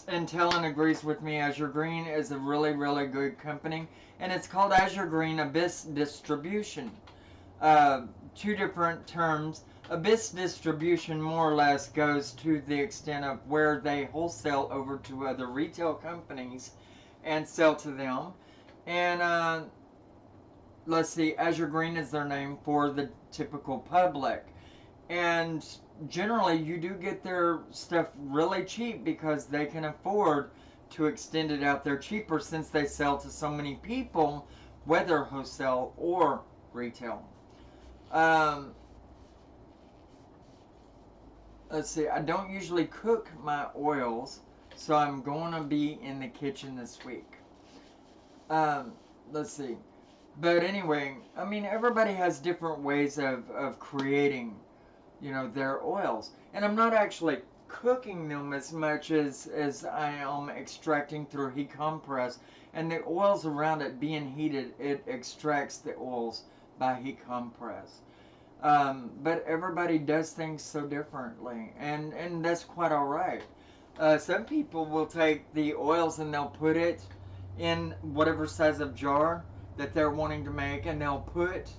and Helen agrees with me, Azure Green is a really, really good company, and it's called Azure Green Abyss Distribution. 2 different terms. Abyss Distribution more or less goes to the extent of where they wholesale over to other retail companies and sell to them. And let's see, Azure Green is their name for the typical public. And generally you do get their stuff really cheap because they can afford to extend it out there cheaper since they sell to so many people, whether wholesale or retail. Let's see, I don't usually cook my oils, so I'm going to be in the kitchen this week. Let's see. But anyway, I mean, everybody has different ways of creating, their oils. And I'm not actually cooking them as much as I am extracting through heat compress. And the oils around it being heated, it extracts the oils by heat compress. But everybody does things so differently, and that's quite all right. Some people will take the oils and they'll put it in whatever size of jar that they're wanting to make, and they'll put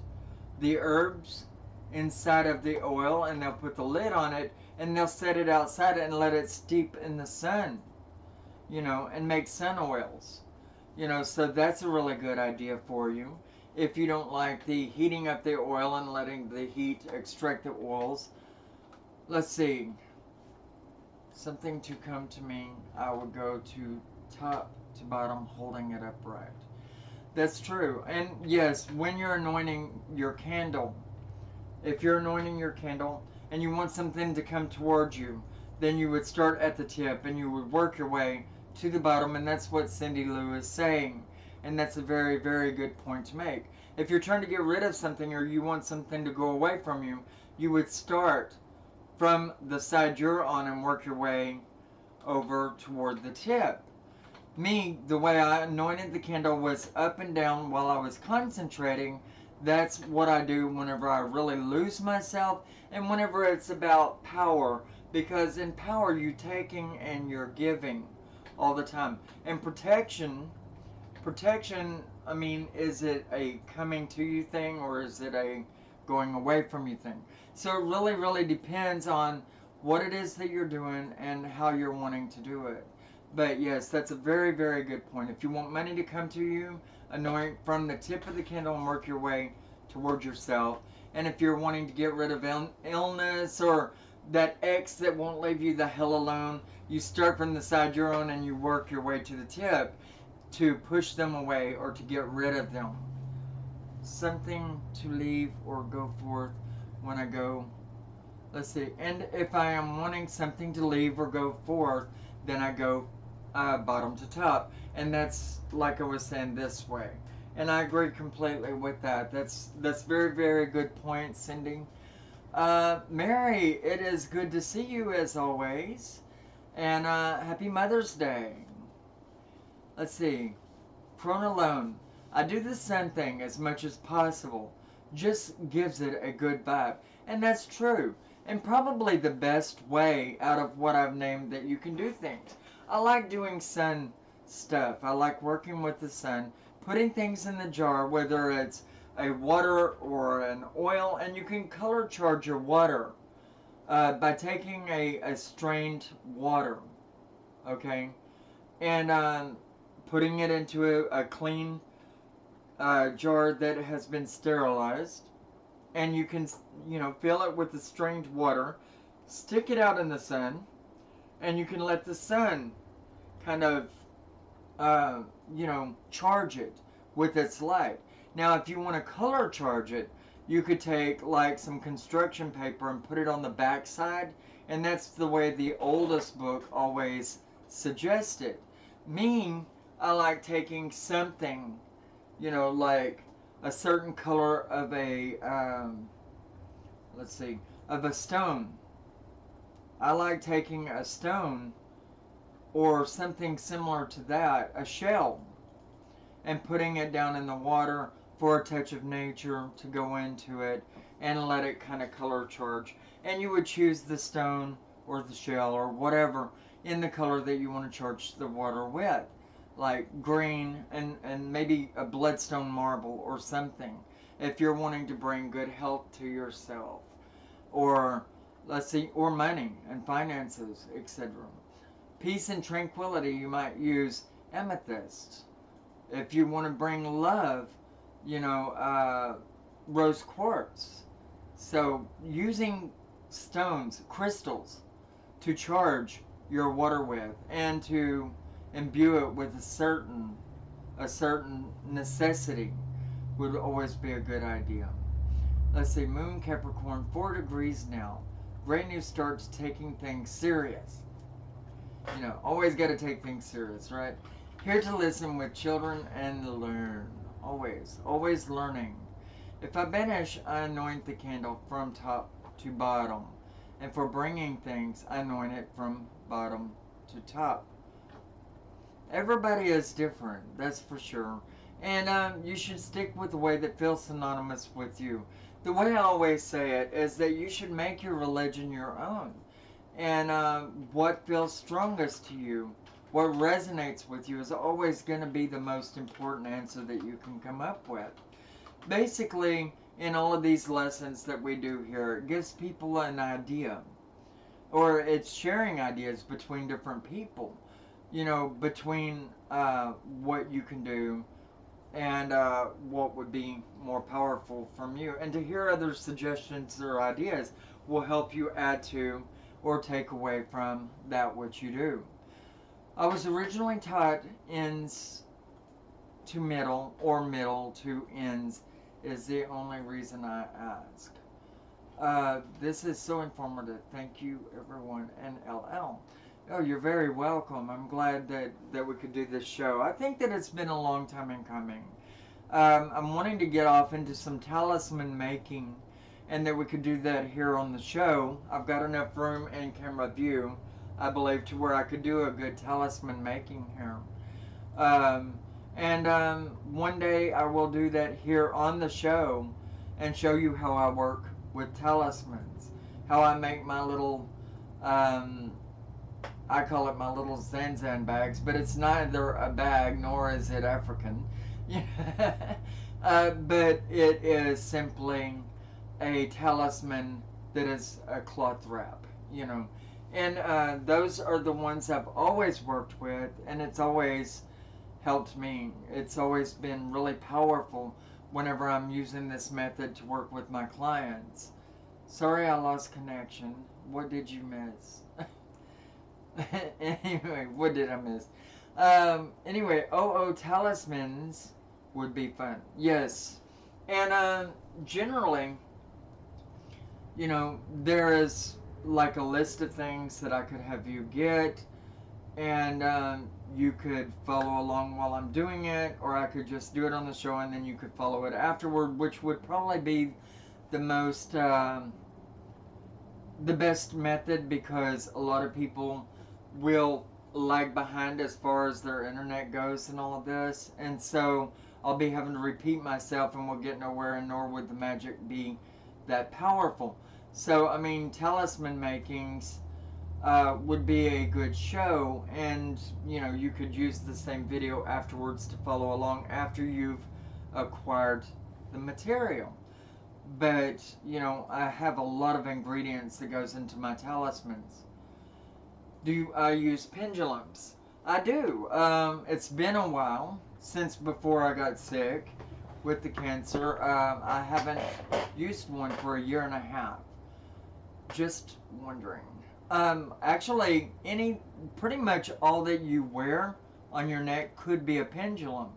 the herbs inside of the oil, and they'll put the lid on it, and they'll set it outside and let it steep in the sun, and make sun oils. So that's a really good idea for you. If you don't like the heating up the oil and letting the heat extract the oils. Let's see. Something to come to me, I would go to top to bottom holding it upright. That's true. And yes, when you're anointing your candle, if you're anointing your candle and you want something to come towards you, then you would start at the tip and you would work your way to the bottom, and that's what Cindy Lou is saying. And that's a very, very good point to make. If you're trying to get rid of something or you want something to go away from you, you would start from the side you're on and work your way over toward the tip. Me, the way I anointed the candle was up and down while I was concentrating. That's what I do whenever I really lose myself and whenever it's about power. Because in power, you're taking and you're giving all the time. And protection, I mean, is it a coming to you thing or is it a going away from you thing? So it really, really depends on what it is that you're doing and how you're wanting to do it. But yes, that's a very, very good point. If you want money to come to you, anoint from the tip of the candle and work your way towards yourself. And if you're wanting to get rid of illness or that ex that won't leave you the hell alone, you start from the side you're on and you work your way to the tip to push them away or to get rid of them. Something to leave or go forth when I go. Let's see. And if I am wanting something to leave or go forth, then I go bottom to top. And that's, like I was saying, this way. And I agree completely with that. That's very, very good point, Cindy. Mary, it is good to see you as always. And happy Mother's Day. Let's see. Prone alone. I do the sun thing as much as possible. Just gives it a good vibe. And that's true. And probably the best way out of what I've named that you can do things. I like doing sun stuff. I like working with the sun. Putting things in the jar, whether it's a water or an oil. And you can color charge your water by taking a strained water. Okay? And putting it into a clean jar that has been sterilized. And you can, fill it with the strained water, stick it out in the sun, and you can let the sun kind of, charge it with its light. Now, if you want to color charge it, you could take like some construction paper and put it on the back side, and that's the way the oldest book always suggested. Me, I like taking something, like a certain color of a, of a stone. I like taking a stone or something similar to that, a shell, and putting it down in the water for a touch of nature to go into it and let it kind of color charge. And you would choose the stone or the shell or whatever in the color that you want to charge the water with. Like green and maybe a bloodstone marble or something if you're wanting to bring good health to yourself, or or money and finances, etc. Peace and tranquility, you might use amethyst. If you want to bring love, rose quartz. So using stones, crystals, to charge your water with and to imbue it with a certain necessity would always be a good idea. Let's see, Moon Capricorn, 4 degrees now. Great new start to taking things serious. Always got to take things serious, right? Here to listen with children and learn. Always learning. If I banish, I anoint the candle from top to bottom. And for bringing things, I anoint it from bottom to top. Everybody is different, that's for sure. And you should stick with the way that feels synonymous with you. The way I always say it is that you should make your religion your own. And what feels strongest to you, what resonates with you, is always going to be the most important answer that you can come up with. Basically, in all of these lessons that we do here, it gives people an idea. Or it's sharing ideas between different people. Between what you can do and what would be more powerful from you. And to hear other suggestions or ideas will help you add to or take away from that which you do. I was originally taught ends to middle or middle to ends is the only reason I ask. This is so informative. Thank you, everyone, and LL. Oh, you're very welcome. I'm glad that we could do this show. I think that it's been a long time in coming. I'm wanting to get off into some talisman making, and that we could do that here on the show. I've got enough room and camera view, I believe, to where I could do a good talisman making here. And one day I will do that here on the show and show you how I work with talismans, how I make my little, I call it my little Zanzan bags, but it's neither a bag nor is it African. But it is simply a talisman that is a cloth wrap, you know. And those are the ones I've always worked with, and it's always helped me. It's always been really powerful whenever I'm using this method to work with my clients. Sorry I lost connection. What did you miss? Anyway, what did I miss? Anyway, talismans would be fun. Yes. And generally, you know, there is like a list of things that I could have you get, and you could follow along while I'm doing it, or I could just do it on the show and then you could follow it afterward, which would probably be the most, the best method, because a lot of people will lag behind as far as their internet goes and all of this, and so I'll be having to repeat myself and we'll get nowhere, and nor would the magic be that powerful. So, I mean, talisman makings would be a good show, and you know, you could use the same video afterwards to follow along after you've acquired the material. But you know, I have a lot of ingredients that goes into my talismans. Do I use pendulums? I do. It's been a while since before I got sick with the cancer. I haven't used one for a year and a half. Just wondering. Actually, pretty much all that you wear on your neck could be a pendulum.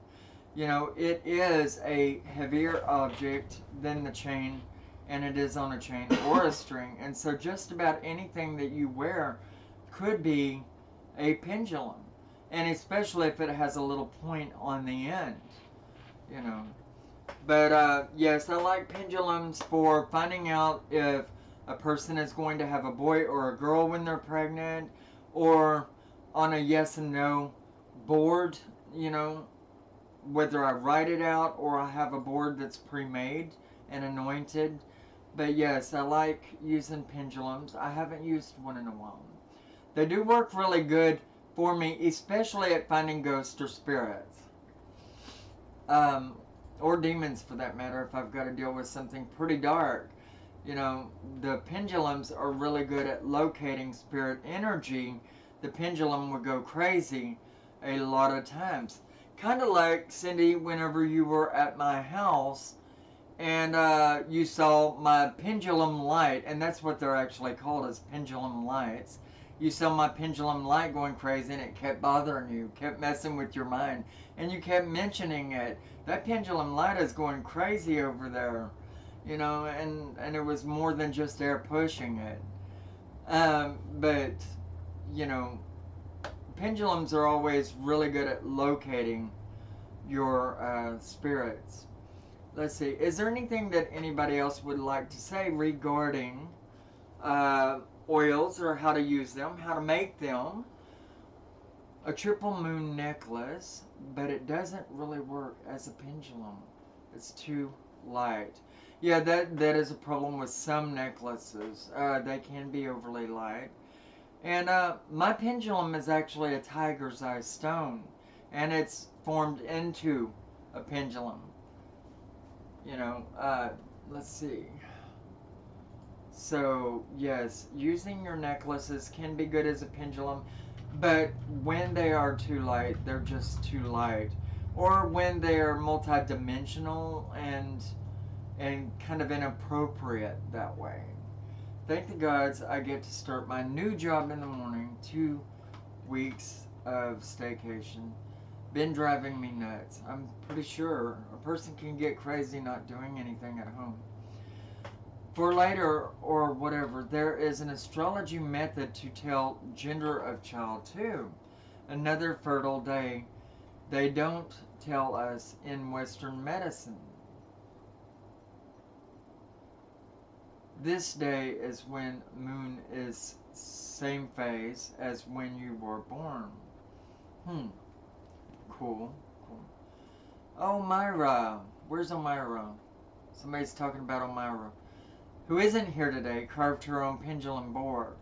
You know, it is a heavier object than the chain, and it is on a chain or a string. And so just about anything that you wear could be a pendulum. And especially if it has a little point on the end, you know. But yes, I like pendulums for finding out if a person is going to have a boy or a girl when they're pregnant, or on a yes and no board, you know, whether I write it out or I have a board that's pre-made and anointed. But yes, I like using pendulums. I haven't used one in a while. They do work really good for me, especially at finding ghosts or spirits. Or demons for that matter, if I've got to deal with something pretty dark. You know, the pendulums are really good at locating spirit energy. The pendulum would go crazy a lot of times. Kind of like, Cindy, whenever you were at my house and you saw my pendulum light, and that's what they're actually called, is pendulum lights. You saw my pendulum light going crazy and it kept bothering you, kept messing with your mind, and you kept mentioning it. That pendulum light is going crazy over there. You know, and it was more than just air pushing it. But, you know, pendulums are always really good at locating your spirits. Let's see, is there anything that anybody else would like to say regarding oils, or how to use them, how to make them? A triple moon necklace, but it doesn't really work as a pendulum. It's too light. Yeah, that is a problem with some necklaces. They can be overly light. And my pendulum is actually a tiger's eye stone, and it's formed into a pendulum. You know, let's see. So, yes, using your necklaces can be good as a pendulum, but when they are too light, they're just too light. Or when they're multi-dimensional and kind of inappropriate that way. Thank the gods I get to start my new job in the morning. 2 weeks of staycation. Been driving me nuts. I'm pretty sure a person can get crazy not doing anything at home. For later or whatever, there is an astrology method to tell gender of child too. Another fertile day they don't tell us in Western medicine. This day is when moon is same phase as when you were born. Cool. Oh, Myra. Where's Omira? Somebody's talking about Omira. Who isn't here today, carved her own pendulum board.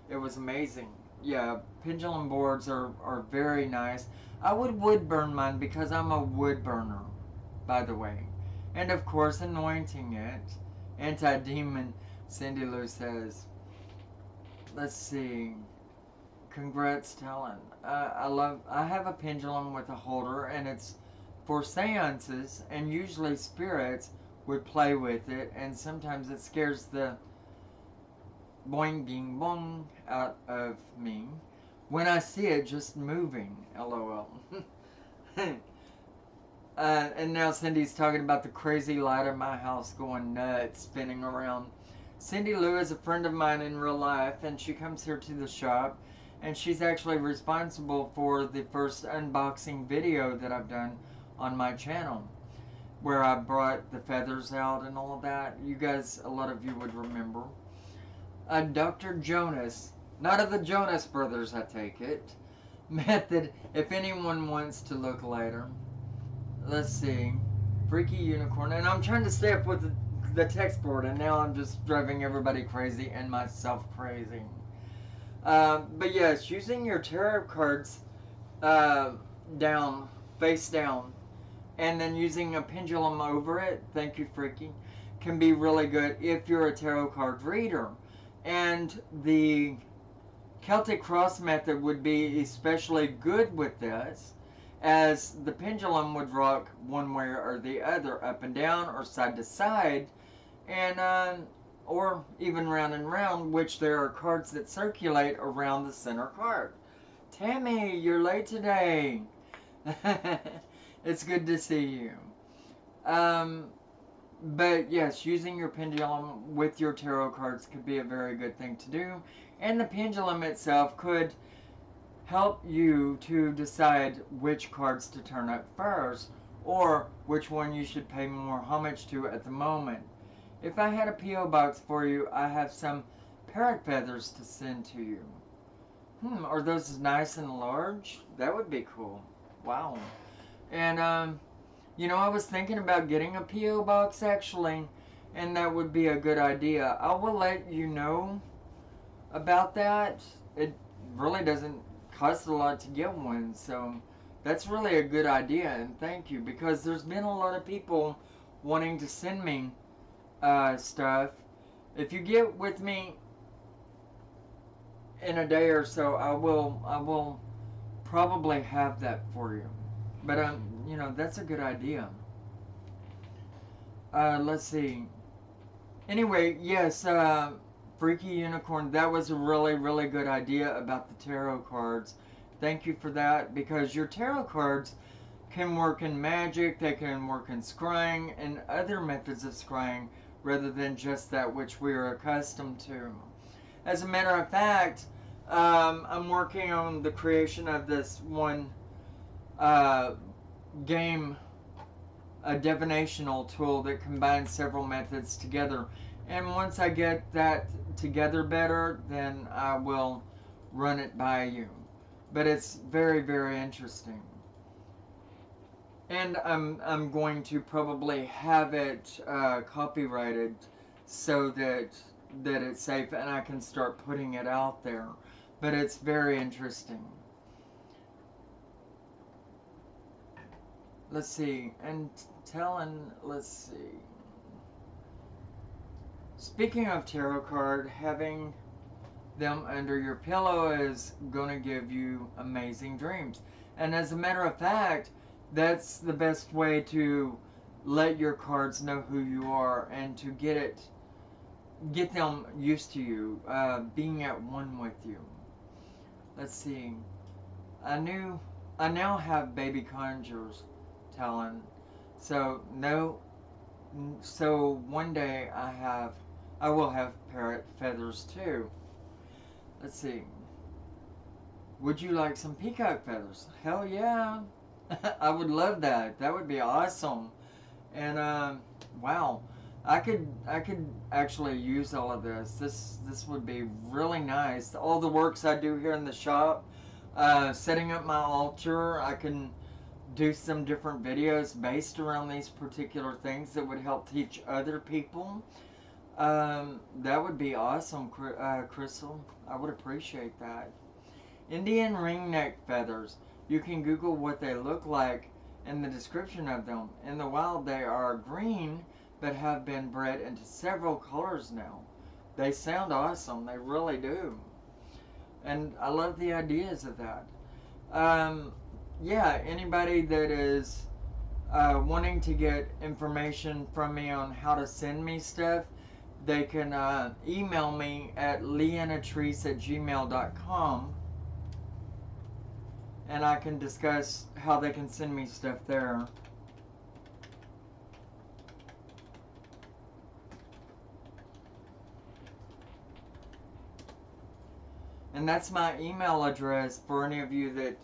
It was amazing. Yeah, pendulum boards are very nice. I would wood burn mine because I'm a wood burner, by the way. And of course, anointing it. Anti-demon, Cindy Lou says. Let's see. Congrats, Talon. I have a pendulum with a holder, and it's for seances, and usually spirits would play with it, and sometimes it scares the boing ding bong out of me when I see it just moving. LOL. And now Cindy's talking about the crazy light of my house going nuts, spinning around. Cindy Lou is a friend of mine in real life, and she comes here to the shop, and she's actually responsible for the first unboxing video that I've done on my channel, where I brought the feathers out and all of that. You guys, a lot of you would remember. Dr. Jonas, not of the Jonas Brothers, I take it. Method, if anyone wants to look later. Let's see. Freaky Unicorn. And I'm trying to stay up with the text board, and now I'm just driving everybody crazy and myself crazy. But yes, using your tarot cards down, face down, and then using a pendulum over it, thank you, Freaky, can be really good if you're a tarot card reader. And the Celtic cross method would be especially good with this, as the pendulum would rock one way or the other, up and down or side to side, and or even round and round, which there are cards that circulate around the center card. Tammy, you're late today. It's good to see you. But yes, using your pendulum with your tarot cards could be a very good thing to do. And the pendulum itself could help you to decide which cards to turn up first, or which one you should pay more homage to at the moment. If I had a P.O. box for you, I have some parrot feathers to send to you. Are those nice and large? That would be cool. Wow. And, you know, I was thinking about getting a P.O. box, actually, and that would be a good idea. I will let you know about that. It really doesn't cost a lot to get one, so that's really a good idea, and thank you, because there's been a lot of people wanting to send me stuff. If you get with me in a day or so, I will probably have that for you. But you know, that's a good idea. Let's see. Anyway, yes, Freaky Unicorn, that was a really, really good idea about the tarot cards. Thank you for that, because your tarot cards can work in magic, they can work in scrying, and other methods of scrying, rather than just that which we are accustomed to. As a matter of fact, I'm working on the creation of this one game, a divinational tool that combines several methods together. And once I get that together better, then I will run it by you. But it's very, very interesting. And I'm going to probably have it copyrighted so that it's safe and I can start putting it out there. But it's very interesting. Let's see, and let's see. Speaking of tarot card, having them under your pillow is going to give you amazing dreams. And as a matter of fact, that's the best way to let your cards know who you are and to get them used to you, being at one with you. Let's see. I now have baby conjures talent. So one day I have I will have parrot feathers too. Let's see. Would you like some peacock feathers? Hell yeah. I would love that. That would be awesome. And wow, I could actually use all of this. This would be really nice. All the works I do here in the shop, setting up my altar, I can do some different videos based around these particular things that would help teach other people. That would be awesome, Crystal. I would appreciate that. Indian ringneck feathers. You can Google what they look like and the description of them. In the wild, they are green, but have been bred into several colors now. They sound awesome. They really do. And I love the ideas of that. Yeah, anybody that is wanting to get information from me on how to send me stuff, they can email me at leannatreece@gmail.com, and I can discuss how they can send me stuff there. And that's my email address for any of you that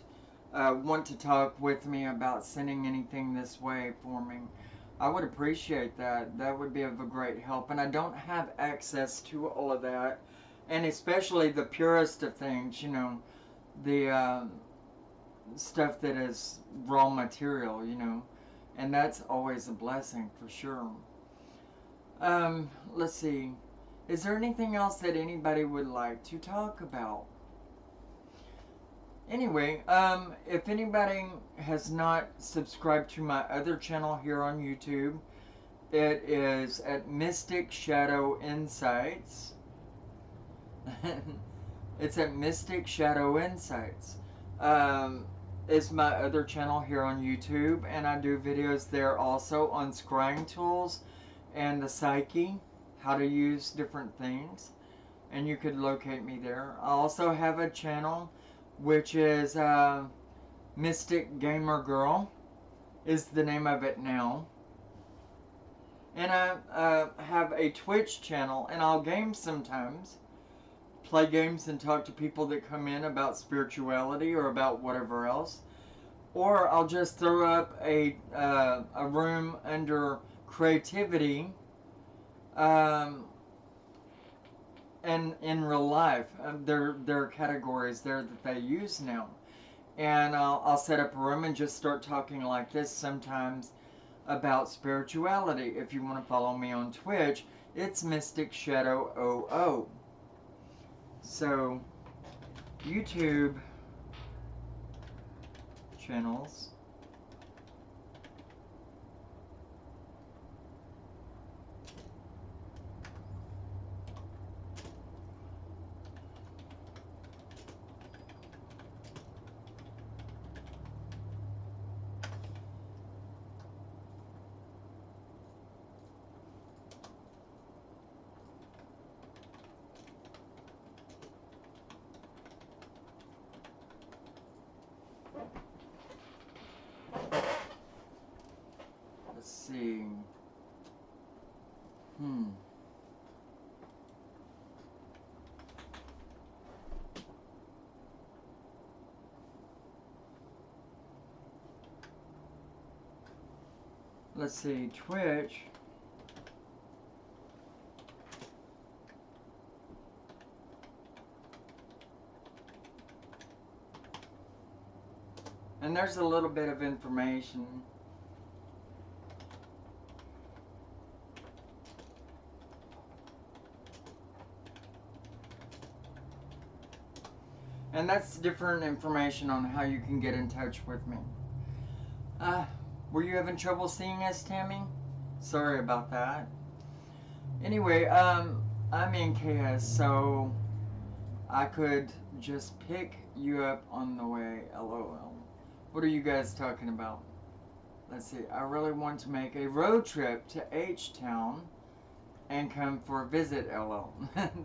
want to talk with me about sending anything this way for me. I would appreciate that. That would be of a great help. And I don't have access to all of that. And especially the purest of things, you know, the stuff that is raw material, you know. And that's always a blessing for sure. Let's see. Is there anything else that anybody would like to talk about? Anyway, if anybody has not subscribed to my other channel here on YouTube, it is at Mystic Shadow Insights. It's at Mystic Shadow Insights. It's my other channel here on YouTube, and I do videos there also on scrying tools and the psyche, how to use different things, and you could locate me there. I also have a channel which is Mystic Gamer Girl is the name of it now. And I have a Twitch channel, and I'll game sometimes, play games and talk to people that come in about spirituality or about whatever else. Or I'll just throw up a room under creativity and in real life. There are categories there that they use now. And I'll set up a room and just start talking like this sometimes about spirituality. If you want to follow me on Twitch, it's Mystic Shadow 00. So, YouTube channels. Let's see. Let's see, Twitch. And there's a little bit of information. And that's different information on how you can get in touch with me. Were you having trouble seeing us, Tammy? Sorry about that. Anyway, I'm in KS, so I could just pick you up on the way. LOL. What are you guys talking about? Let's see. I really want to make a road trip to H-Town and come for a visit, LOL.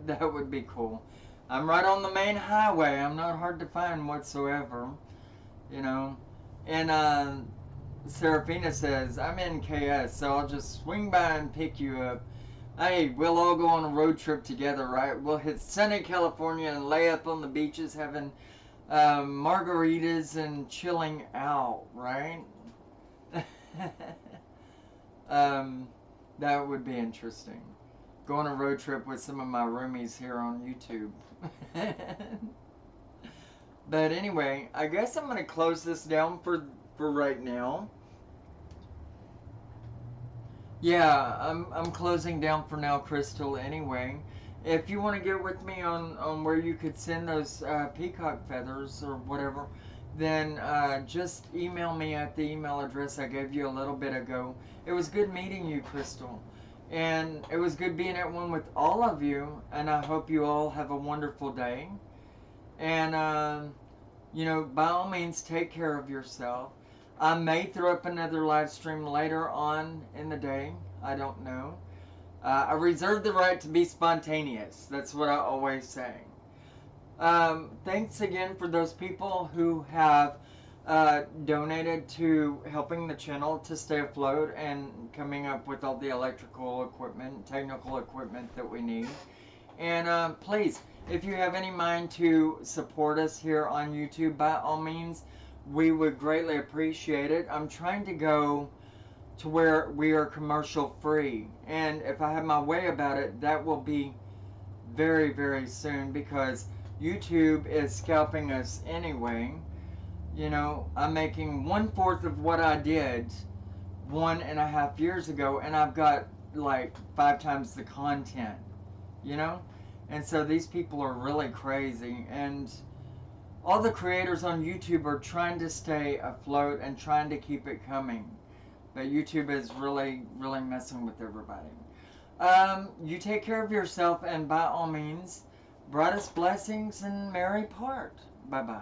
That would be cool. I'm right on the main highway. I'm not hard to find whatsoever. You know. And Serafina says, I'm in KS, so I'll just swing by and pick you up. Hey, we'll all go on a road trip together, right? We'll hit sunny California and lay up on the beaches having margaritas and chilling out, right? um, that would be interesting. Go on a road trip with some of my roomies here on YouTube. But anyway, I guess I'm going to close this down for right now. Yeah, I'm closing down for now, Crystal, anyway. If you want to get with me on where you could send those peacock feathers or whatever, then just email me at the email address I gave you a little bit ago. It was good meeting you, Crystal. And it was good being at one with all of you, and I hope you all have a wonderful day. And, you know, by all means, take care of yourself. I may throw up another live stream later on in the day. I don't know. I reserve the right to be spontaneous. That's what I always say. Thanks again for those people who have donated to helping the channel to stay afloat and coming up with all the electrical equipment, technical equipment that we need. And please, if you have any mind to support us here on YouTube, by all means, we would greatly appreciate it. I'm trying to go to where we are commercial free, and if I have my way about it, that will be very, very soon, because YouTube is scalping us anyway. You know, I'm making 1/4 of what I did 1.5 years ago, and I've got like 5 times the content, you know? And so these people are really crazy, and all the creators on YouTube are trying to stay afloat and trying to keep it coming. But YouTube is really, really messing with everybody. You take care of yourself, and by all means, brightest blessings and merry part. Bye-bye.